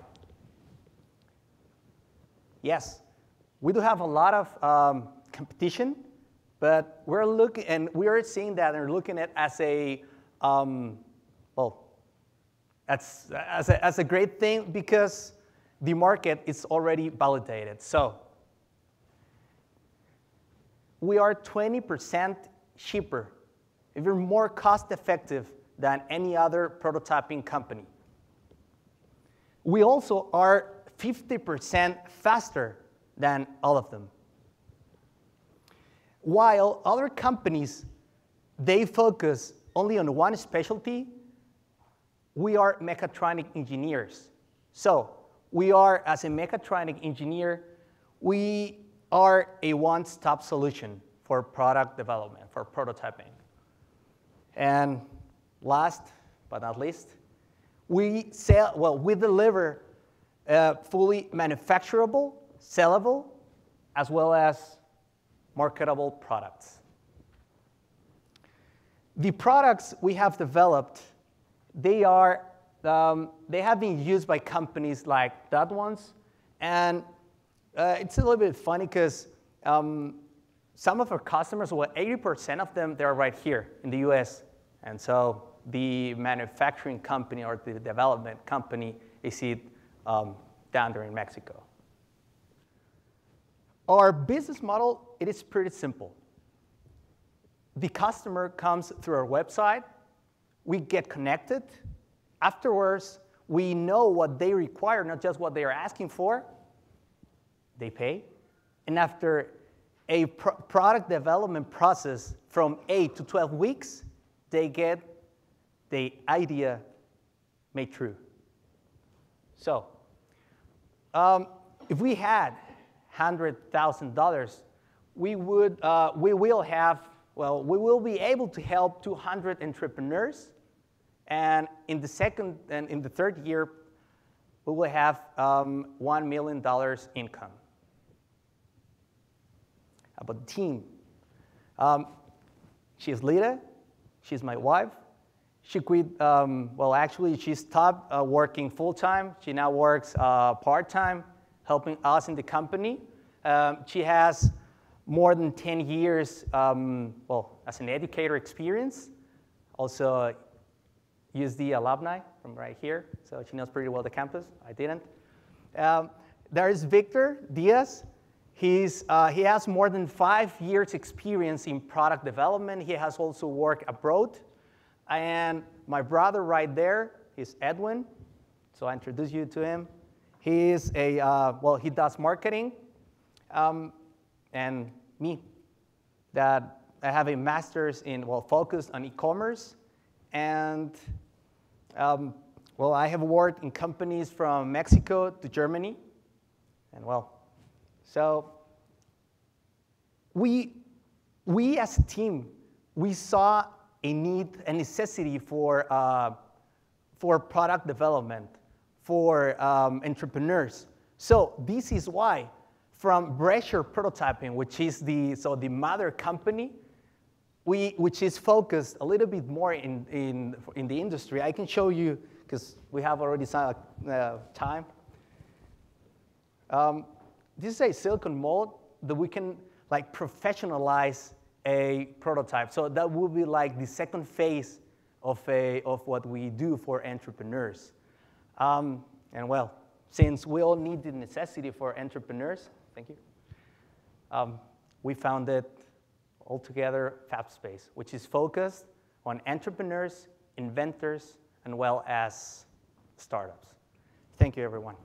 Yes, we do have a lot of competition, but we're looking, and we are seeing that and looking at it as a, well, as a great thing because the market is already validated. So we are 20% cheaper, even more cost-effective than any other prototyping company. We also are 50% faster than all of them. While other companies, they focus only on one specialty, we are mechatronic engineers. So we are, as a mechatronic engineer, we are a one-stop solution for product development, for prototyping. And last but not least, we deliver fully manufacturable, sellable, as well as marketable products. The products we have developed, they have been used by companies like that ones, and it's a little bit funny because some of our customers, well, 80% of them, they're right here in the US. And so the manufacturing company or the development company is down there in Mexico. Our business model, it is pretty simple. The customer comes through our website. We get connected. Afterwards, we know what they require, not just what they are asking for. They pay. And after a product development process from 8 to 12 weeks, they get the idea made true. So if we had $100,000, we will be able to help 200 entrepreneurs, and in the third year, we will have $1 million income. About the team, she's Lita. She's my wife. She quit, well, actually, she stopped working full-time. She now works part-time, helping us in the company. She has more than 10 years, well, as an educator experience. Also, USD alumni from right here, so she knows pretty well the campus. I didn't. There is Victor Diaz. He has more than 5 years experience in product development. He has also worked abroad. And my brother right there is Edwin. So I introduce you to him. He is well, he does marketing. And me, that I have a master's in, well, focused on e-commerce. And, well, I have worked in companies from Mexico to Germany. And, well, so we as a team, we saw a necessity for product development, for entrepreneurs. So this is why, from Brescher Prototyping, which is the mother company, which is focused a little bit more in the industry. I can show you, because we have already some time. This is a silicon mold that we can like professionalize a prototype. So that will be like the second phase of what we do for entrepreneurs. And well, since we all need the necessity for entrepreneurs, thank you, we founded altogether FabSpace, which is focused on entrepreneurs, inventors, and well as startups. Thank you, everyone.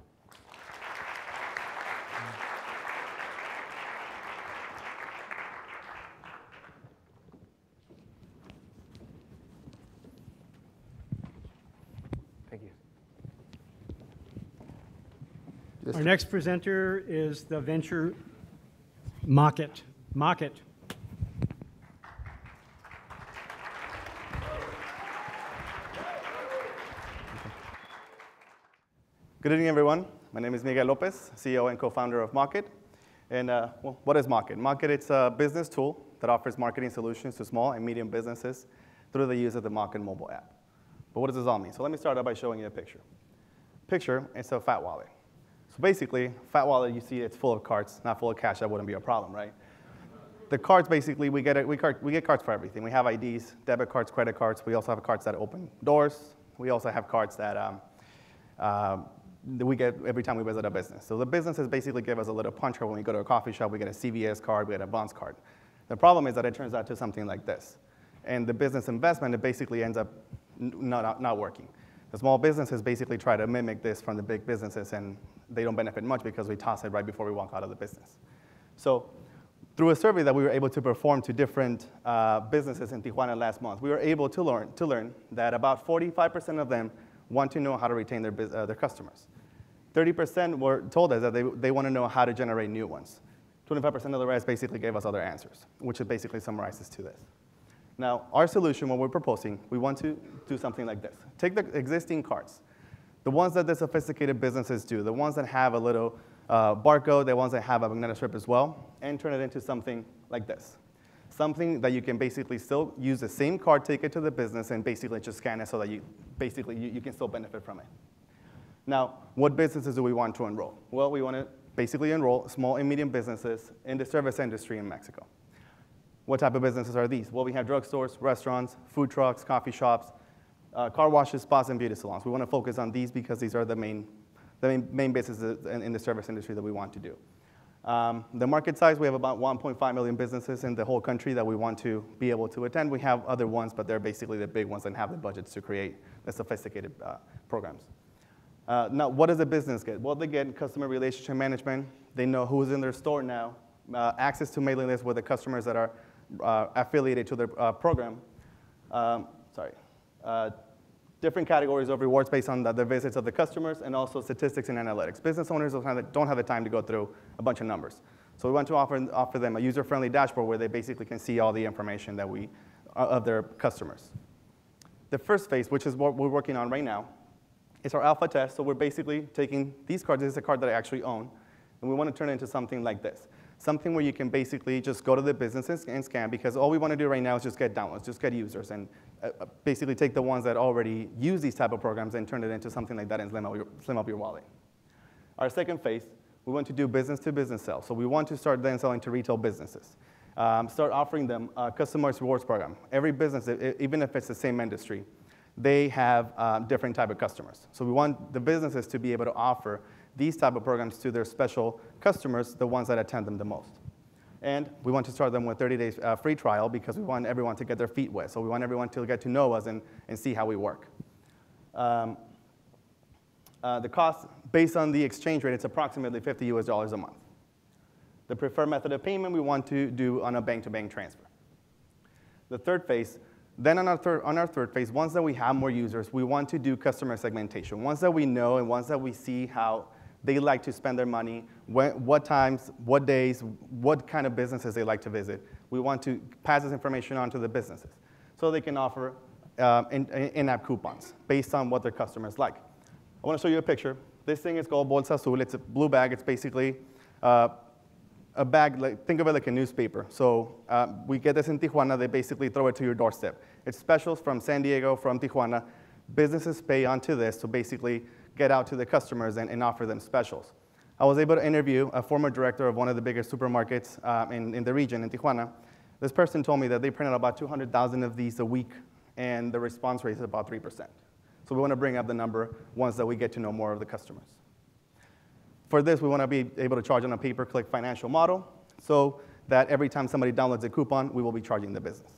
Our next presenter is the venture Mocket. Mocket. Good evening, everyone. My name is Miguel Lopez, CEO and co-founder of Mocket. And well, what is Mocket? Mocket, it's a business tool that offers marketing solutions to small and medium businesses through the use of the Mocket mobile app. But what does this all mean? So let me start out by showing you a picture. Picture, it's a fat wallet. So basically, fat wallet, you see it's full of cards, not full of cash. That wouldn't be a problem, right? The cards, basically, we get cards for everything. We have IDs, debit cards, credit cards. We also have cards that open doors. We also have cards that we get every time we visit a business. So the businesses basically give us a little puncher when we go to a coffee shop. We get a CVS card, we get a Bonds card. The problem is that it turns out to something like this. And the business investment, it basically ends up not working. The small businesses basically try to mimic this from the big businesses, and they don't benefit much because we toss it right before we walk out of the business. So through a survey that we were able to perform to different businesses in Tijuana last month, we were able to learn that about 45% of them want to know how to retain their customers. 30% told us that they want to know how to generate new ones. 25% of the rest basically gave us other answers, which it basically summarizes to this. Now, our solution, what we're proposing, we want to do something like this. Take the existing cards, the ones that the sophisticated businesses do, the ones that have a little barcode, the ones that have a magnetic strip as well, and turn it into something like this. Something that you can basically still use the same card, take it to the business, and basically just scan it so that you can still benefit from it. Now, what businesses do we want to enroll? Well, we want to basically enroll small and medium businesses in the service industry in Mexico. What type of businesses are these? Well, we have drugstores, restaurants, food trucks, coffee shops, car washes, spas, and beauty salons. We want to focus on these because these are the main businesses in the service industry that we want to do. The market size, we have about 1.5 million businesses in the whole country that we want to be able to attend. We have other ones, but they're basically the big ones that have the budgets to create the sophisticated programs. Now, what does a business get? Well, they get customer relationship management. They know who's in their store now, access to mailing lists with the customers that are affiliated to their program. Different categories of rewards based on the visits of the customers, and also statistics and analytics. Business owners don't have the time to go through a bunch of numbers. So we want to offer them a user-friendly dashboard where they basically can see all the information that of their customers. The first phase, which is what we're working on right now, is our alpha test. So we're basically taking these cards. This is a card that I actually own, and we want to turn it into something like this. Something where you can basically just go to the businesses and scan, because all we want to do right now is just get downloads, just get users, and basically take the ones that already use these type of programs and turn it into something like that and slim up your wallet. Our second phase, we want to do business-to-business sales. So we want to start then selling to retail businesses. Start offering them a customized rewards program. Every business, even if it's the same industry, they have different type of customers. So we want the businesses to be able to offer these type of programs to their special customers, the ones that attend them the most. And we want to start them with 30 days free trial because we want everyone to get their feet wet. So we want everyone to get to know us and see how we work. The cost, based on the exchange rate, it's approximately $50 US a month. The preferred method of payment we want to do on a bank-to-bank transfer. The third phase, then on our third phase, once that we have more users, we want to do customer segmentation. Once that we know and once that we see how they like to spend their money, what times, what days, what kind of businesses they like to visit, we want to pass this information on to the businesses so they can offer in-app coupons based on what their customers like. I want to show you a picture. This thing is called Bolsa Azul. It's a blue bag. It's basically a bag, think of it like a newspaper. So we get this in Tijuana. They basically throw it to your doorstep. It's specials from San Diego, from Tijuana. Businesses pay onto this to basically get out to the customers and offer them specials. I was able to interview a former director of one of the biggest supermarkets in the region, in Tijuana. This person told me that they print out about 200,000 of these a week, and the response rate is about 3%. So we want to bring up the number once that we get to know more of the customers. For this, we want to be able to charge on a pay-per-click financial model so that every time somebody downloads a coupon, we will be charging the business.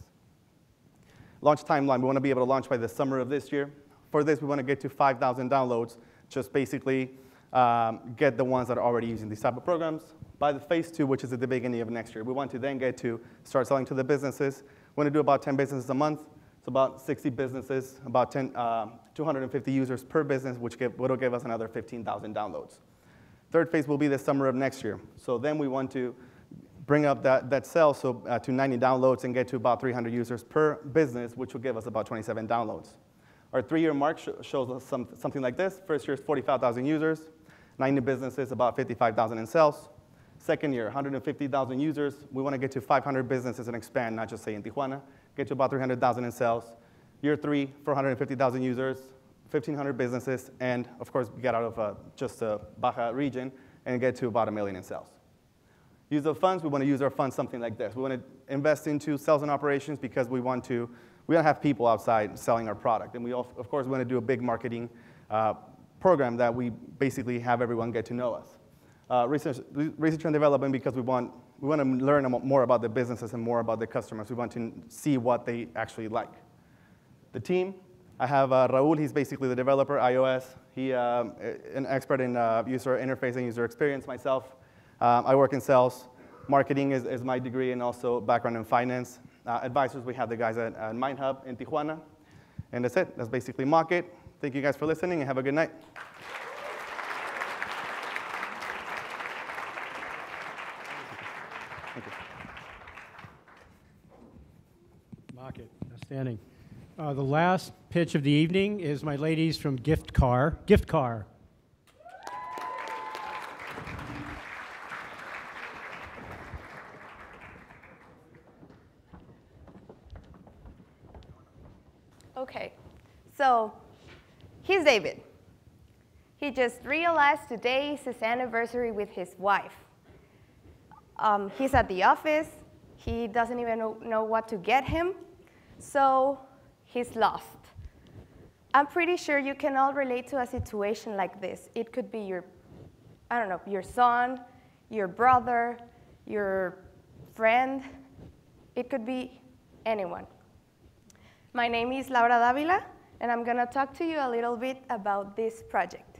Launch timeline, we want to be able to launch by the summer of this year. For this, we want to get to 5,000 downloads, just basically get the ones that are already using these type of programs. By the phase 2, which is at the beginning of next year, we want to then get to start selling to the businesses. We want to do about 10 businesses a month. It's about 60 businesses, about 250 users per business, which will give us another 15,000 downloads. Third phase will be the summer of next year. So then we want to bring up that cell to 90 downloads and get to about 300 users per business, which will give us about 27 downloads. Our 3-year mark shows us something like this. First year is 45,000 users, 90 businesses, about 55,000 in sales. Second year, 150,000 users. We want to get to 500 businesses and expand, not just say in Tijuana, get to about 300,000 in sales. Year 3, 450,000 users, 1,500 businesses, and of course, we get out of just the Baja region and get to about $1 million in sales. Use of funds, we want to use our funds something like this. We want to invest into sales and operations because we want to have people outside selling our product. And we, of course, want to do a big marketing program that we basically have everyone get to know us. Research and development because we want to learn more about the businesses and more about the customers. We want to see what they actually like. The team, I have Raul, he's basically the developer, iOS. He's an expert in user interface and user experience. Myself, I work in sales. Marketing is my degree and also background in finance. Advisors, we have the guys at MindHub in Tijuana. And that's it. That's basically Market. Thank you guys for listening and have a good night. Market, outstanding. The last pitch of the evening is my ladies from Gift Car. Gift Car. Okay, so he's David. He just realized today is his anniversary with his wife. He's at the office. He doesn't even know what to get him, so he's lost. I'm pretty sure you can all relate to a situation like this. It could be your, I don't know, your son, your brother, your friend. It could be anyone. My name is Laura Davila, and I'm going to talk to you a little bit about this project.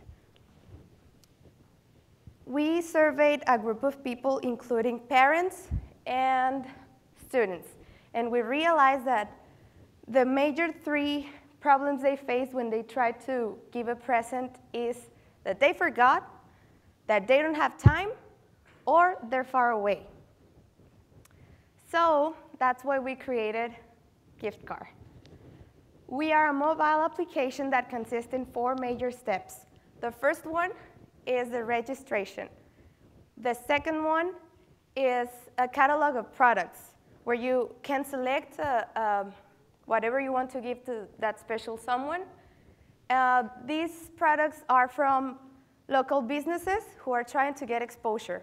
We surveyed a group of people, including parents and students, and we realized that the major 3 problems they face when they try to give a present is that they forgot, that they don't have time, or they're far away. So that's why we created Gift Car. We are a mobile application that consists in 4 major steps. The first one is the registration. The second one is a catalog of products where you can select whatever you want to give to that special someone. These products are from local businesses who are trying to get exposure.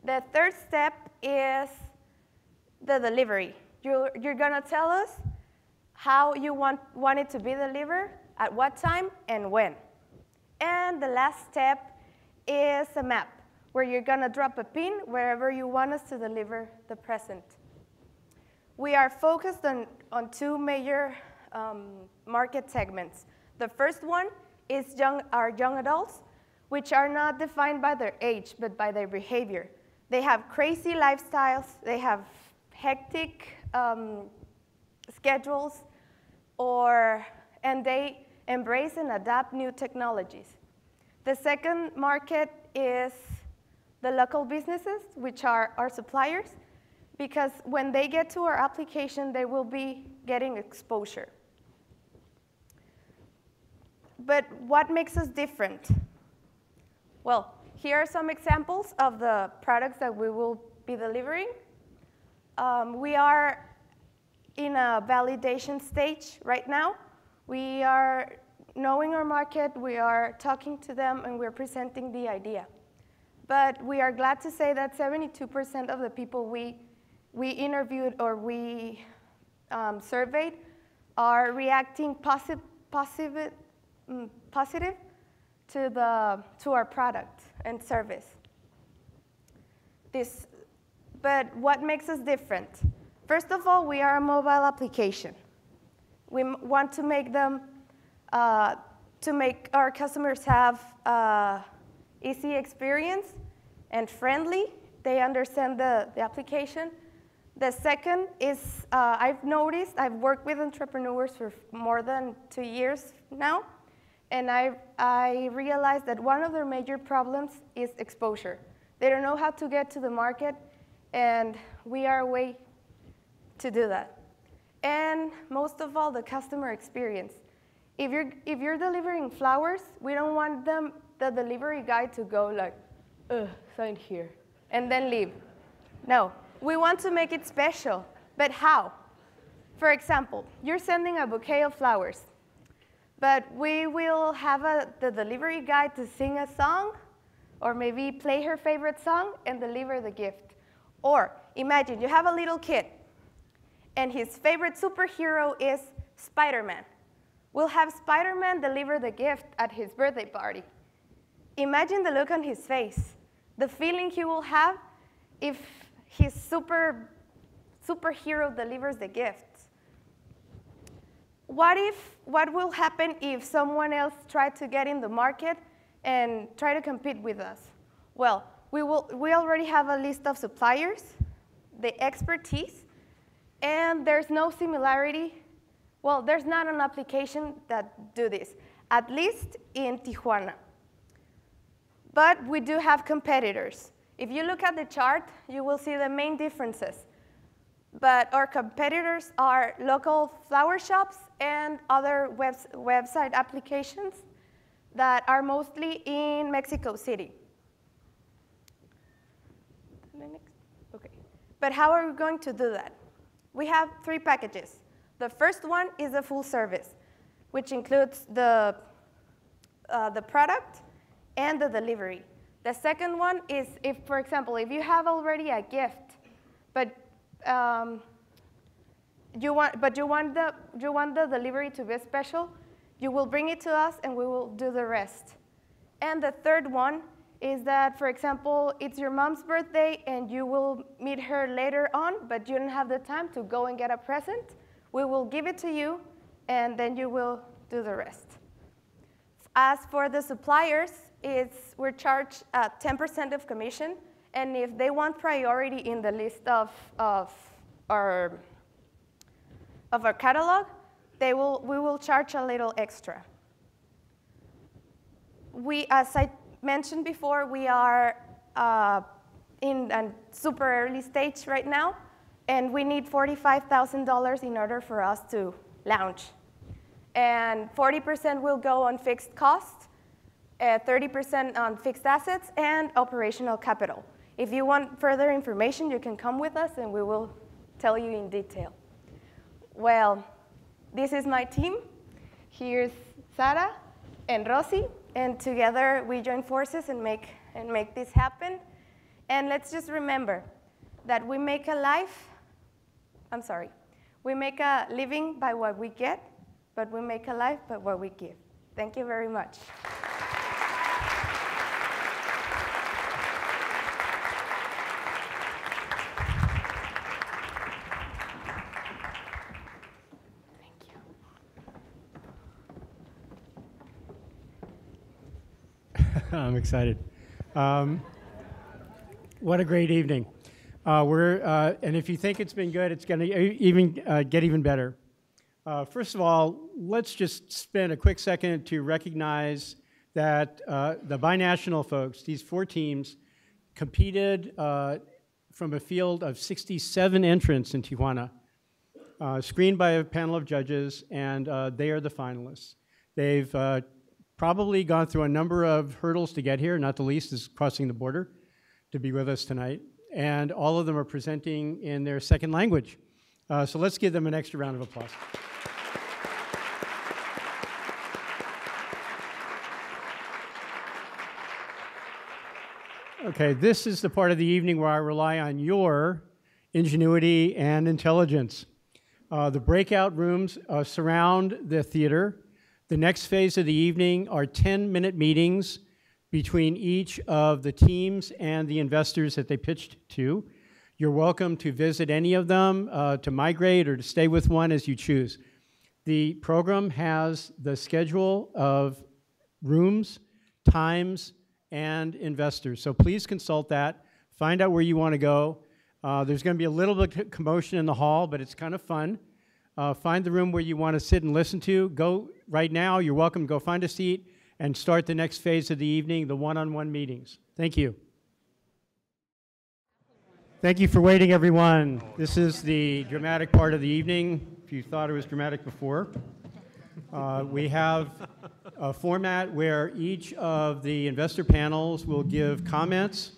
The third step is the delivery. You're going to tell us how you want it to be delivered, at what time, and when. And the last step is a map, where you're going to drop a pin wherever you want us to deliver the present. We are focused on 2 major market segments. The first one is our young adults, which are not defined by their age, but by their behavior. They have crazy lifestyles, they have hectic schedules, and they embrace and adapt new technologies. The second market is the local businesses, which are our suppliers, because when they get to our application, they will be getting exposure. But what makes us different? Well, here are some examples of the products that we will be delivering. We are in a validation stage right now. We are knowing our market, we are talking to them, and we're presenting the idea. But we are glad to say that 72% of the people we interviewed or we surveyed are reacting positive to our product and service. But what makes us different? First of all, we are a mobile application. We want to make our customers have easy experience and friendly. They understand the application. The second is, I've worked with entrepreneurs for more than 2 years now, and I realized that one of their major problems is exposure. They don't know how to get to the market, and we are a way to do that. And most of all, the customer experience. If you're delivering flowers, we don't want the delivery guy to go like, sign here, and then leave. No, we want to make it special, but how? For example, you're sending a bouquet of flowers, but we will have the delivery guy to sing a song, or maybe play her favorite song and deliver the gift. Or imagine you have a little kid, and his favorite superhero is Spider-Man. We'll have Spider-Man deliver the gift at his birthday party. Imagine the look on his face, the feeling he will have if his superhero delivers the gift. What will happen if someone else tried to get in the market and try to compete with us? Well, we already have a list of suppliers, the expertise, and there's no similarity. Well, there's not an application that do this, at least in Tijuana. But we do have competitors. If you look at the chart, you will see the main differences. But our competitors are local flower shops and other website applications that are mostly in Mexico City. Okay. But how are we going to do that? We have 3 packages. The first one is a full service, which includes the product and the delivery. The second one is if, for example, if you have already a gift, but you want the delivery to be special, you will bring it to us and we will do the rest. And the third one is that, for example, it's your mom's birthday and you will meet her later on, but you don't have the time to go and get a present. We will give it to you, and then you will do the rest. As for the suppliers, we're charged 10% of commission, and if they want priority in the list of our catalog, we will charge a little extra. As I mentioned before, we are in a super early stage right now, and we need $45,000 in order for us to launch. And 40% will go on fixed costs, 30% on fixed assets, and operational capital. If you want further information, you can come with us, and we will tell you in detail. Well, this is my team. Here's Sara and Rosy, and together we join forces and make this happen. And let's just remember that we make a living by what we get, but we make a life by what we give. Thank you very much. I'm excited. What a great evening. And if you think it's been good, it's going to get even better. First of all, let's just spend a quick second to recognize that the binational folks, these 4 teams, competed from a field of 67 entrants in Tijuana, screened by a panel of judges, and they are the finalists. They've probably gone through a number of hurdles to get here, not the least is crossing the border to be with us tonight. And all of them are presenting in their second language. So let's give them an extra round of applause. Okay, this is the part of the evening where I rely on your ingenuity and intelligence. The breakout rooms surround the theater. The next phase of the evening are 10-minute meetings between each of the teams and the investors that they pitched to. You're welcome to visit any of them, to migrate or to stay with one as you choose. The program has the schedule of rooms, times, and investors. So please consult that. Find out where you want to go. There's going to be a little bit of commotion in the hall, but it's kind of fun. find the room where you want to sit and listen to. Go right now. You're welcome to go find a seat and start the next phase of the evening, the one-on-one meetings. Thank you. Thank you for waiting, everyone. This is the dramatic part of the evening, if you thought it was dramatic before. We have a format where each of the investor panels will give comments,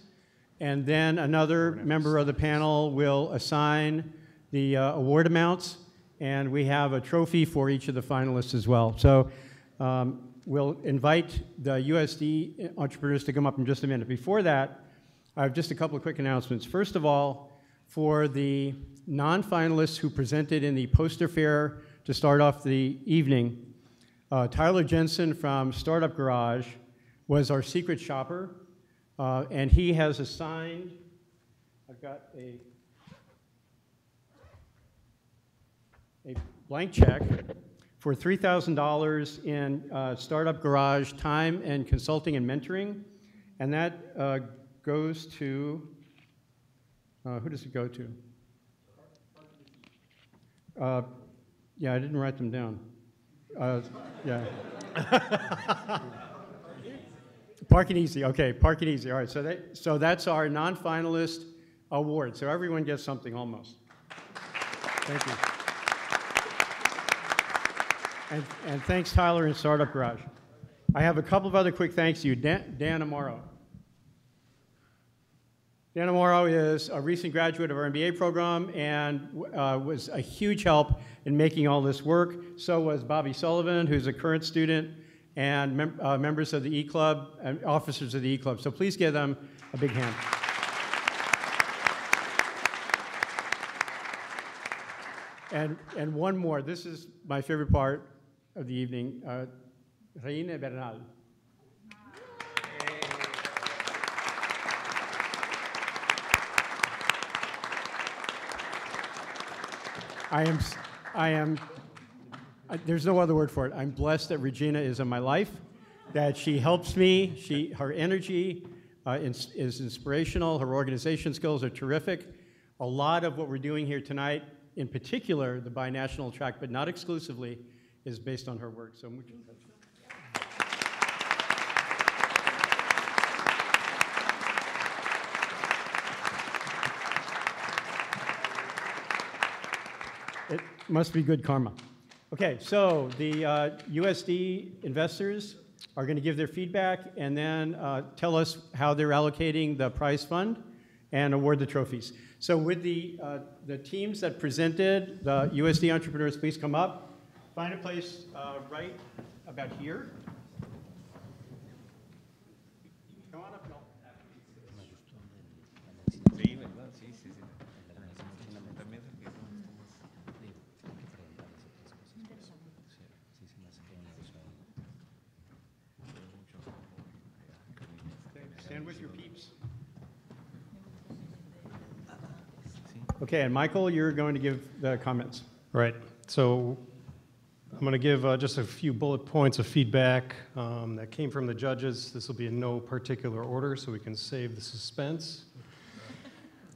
and then another member of the panel will assign the award amounts, and we have a trophy for each of the finalists as well. So we'll invite the USD entrepreneurs to come up in just a minute. Before that, I have just a couple of quick announcements. First of all, for the non-finalists who presented in the poster fair to start off the evening, Tyler Jensen from Startup Garage was our secret shopper, and he has assigned, I've got a blank check for $3,000 in Startup Garage time and consulting and mentoring, and that goes to, who does it go to? Yeah, I didn't write them down. Yeah. Park It Easy, okay, Park It Easy. All right, so that's our non-finalist award. So everyone gets something almost. Thank you. And thanks, Tyler and Startup Garage. I have a couple of other quick thanks to you. Dan Amaro. Dan Amaro is a recent graduate of our MBA program and was a huge help in making all this work. So was Bobby Sullivan, who's a current student, and members of the E-Club and officers of the E-Club. So please give them a big hand. And one more. This is my favorite part of the evening. Reine Bernal. There's no other word for it. I'm blessed that Regina is in my life, that she helps me. Her energy is inspirational. Her organization skills are terrific. A lot of what we're doing here tonight, in particular, the binational track, but not exclusively, is based on her work. So muchas gracias. It must be good karma. Okay, so the USD investors are going to give their feedback and then tell us how they're allocating the prize fund and award the trophies. So with the teams that presented, the USD entrepreneurs, please come up. Find a place right about here. Come on up, Bill. Stand with your peeps. Okay, and Michael, you're going to give the comments. Right. So I'm going to give just a few bullet points of feedback that came from the judges. This will be in no particular order, so we can save the suspense.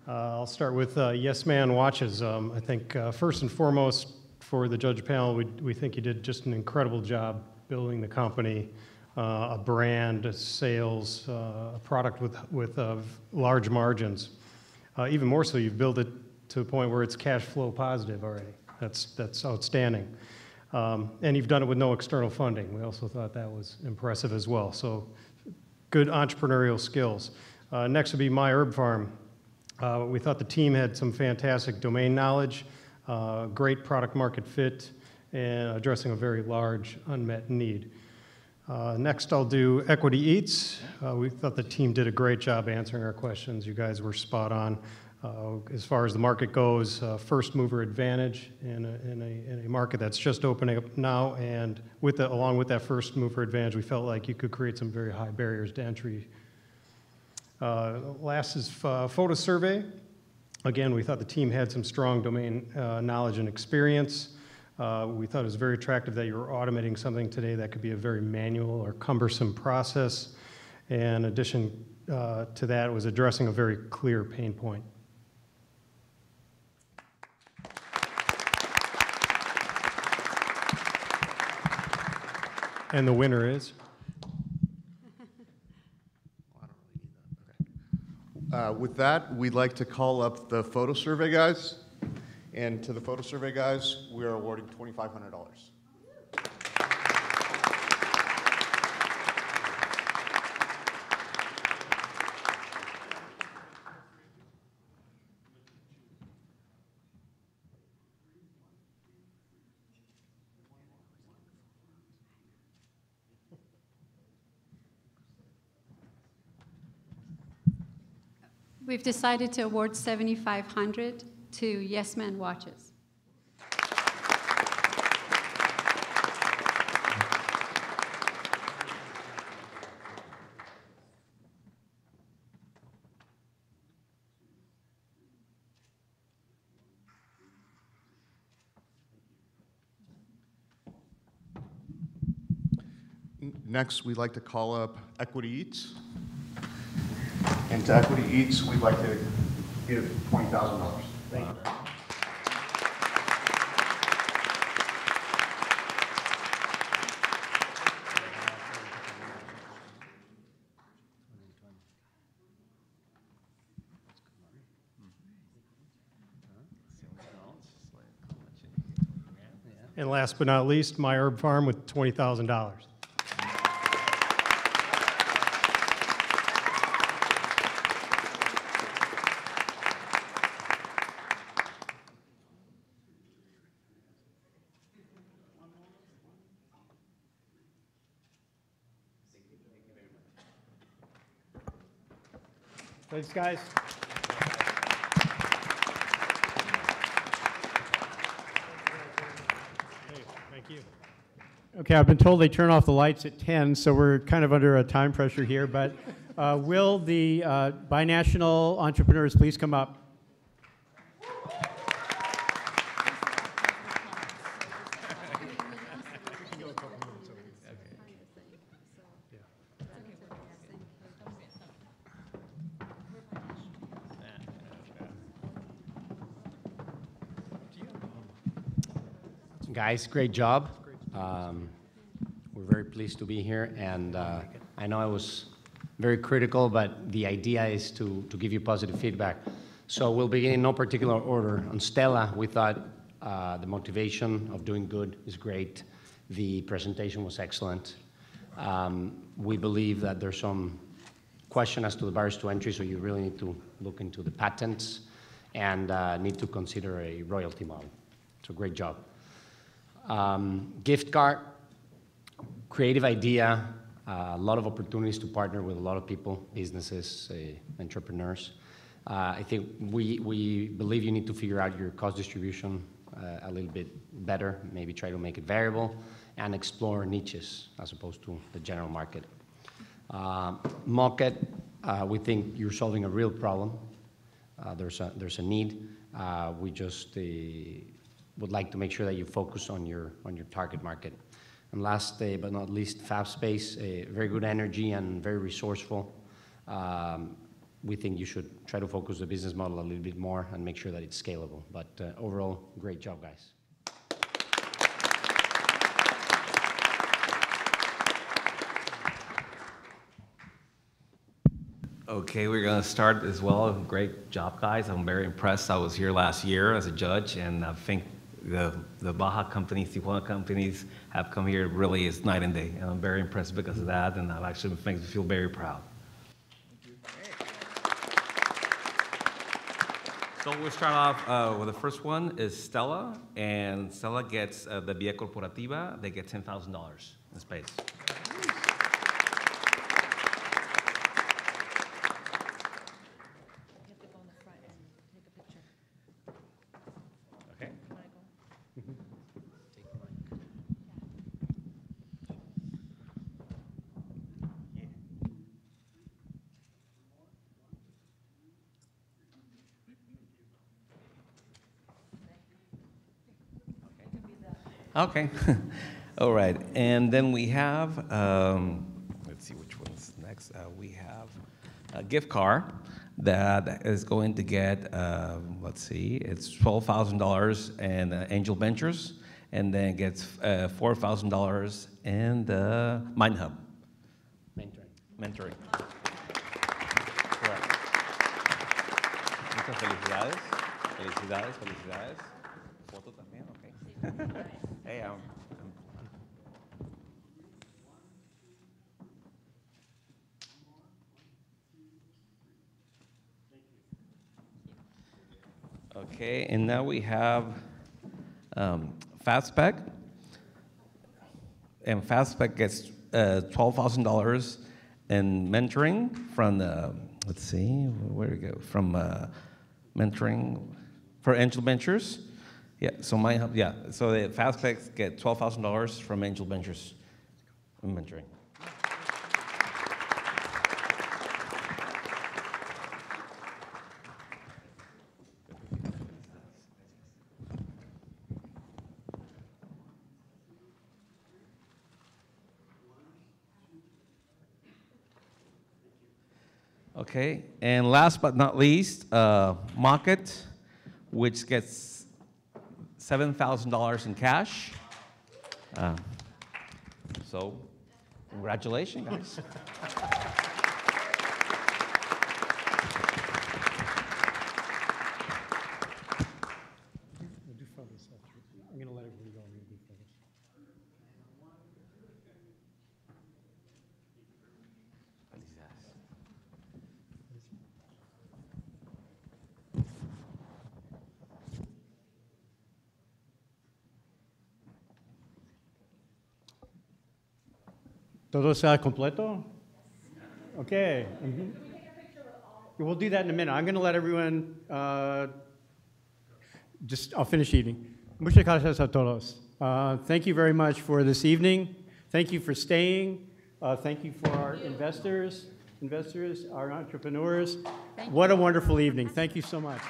I'll start with Yes Man Watches. I think first and foremost for the judge panel, we think you did just an incredible job building the company, a brand, a sales, a product with large margins. Even more so, you've built it to a point where it's cash flow positive already. That's outstanding. And you've done it with no external funding. We also thought that was impressive as well. So good entrepreneurial skills. Next would be My Herb Farm. We thought the team had some fantastic domain knowledge, great product market fit, and addressing a very large unmet need. Next, I'll do Equity Eats. We thought the team did a great job answering our questions. You guys were spot on. As far as the market goes, first mover advantage in a market that's just opening up now, and along with that first mover advantage, we felt like you could create some very high barriers to entry. Last is Photo Survey. Again, we thought the team had some strong domain knowledge and experience. We thought it was very attractive that you were automating something today that could be a very manual or cumbersome process. And in addition to that, it was addressing a very clear pain point. And the winner is? With that, we'd like to call up the photo survey guys. And to the photo survey guys, we are awarding $2,500. We've decided to award $7,500 to Yes Man Watches. Next, we'd like to call up Equity Eats. And to Equity Eats, we'd like to give $20,000. Thank you. And last but not least, My Herb Farm with $20,000. Thanks, guys. Hey, thank you. Okay, I've been told they turn off the lights at 10, so we're kind of under a time pressure here, but will the binational entrepreneurs please come up? Guys, great job. We're very pleased to be here, and I know I was very critical, but the idea is to give you positive feedback. So we'll begin in no particular order. On Stella, we thought the motivation of doing good is great. The presentation was excellent. We believe that there's some question as to the barriers to entry, so you really need to look into the patents and need to consider a royalty model. So great job. Gift card, creative idea, a lot of opportunities to partner with a lot of people, businesses, entrepreneurs. I think we believe you need to figure out your cost distribution a little bit better, maybe try to make it variable, and explore niches as opposed to the general market. Market, we think you're solving a real problem. There's a need. We just would like to make sure that you focus on your target market. And last but not least, Fab Space, very good energy and very resourceful. We think you should try to focus the business model a little bit more and make sure that it's scalable. But overall, great job, guys. Okay, we're going to start as well. Great job, guys. I'm very impressed. I was here last year as a judge, and I think the Baja companies, Tijuana companies have come here. Really is night and day, and I'm very impressed because of that, and that actually makes me feel very proud. So we'll start off with the first one is Stella, and Stella gets the Via Corporativa. They get $10,000 in space. Okay, all right, and then we have, let's see which one's next. We have a gift card that is going to get, let's see, it's $12,000 in Angel Ventures, and then gets $4,000 in the Mind Hub. Mentoring. Correct. Muchas felicidades. Felicidades, felicidades. Foto también, okay. Hey, Okay, and now we have FastSpec. And FastSpec gets $12,000 in mentoring from the, let's see, where do we go? From mentoring for Angel Ventures. Yeah, so so the FastSpecs get $12,000 from Angel Ventures in mentoring. Okay, and last but not least, Market, which gets $7,000 in cash. So, congratulations, guys. We'll do photos after. I'm going to let everybody go. I'm going to do photos. ¿Todo está completo? Okay. We'll do that in a minute. I'm going to let everyone, I'll finish eating. Muchas gracias a todos. Thank you very much for this evening. Thank you for staying. Thank you for our investors, our entrepreneurs. What a wonderful evening. Thank you so much.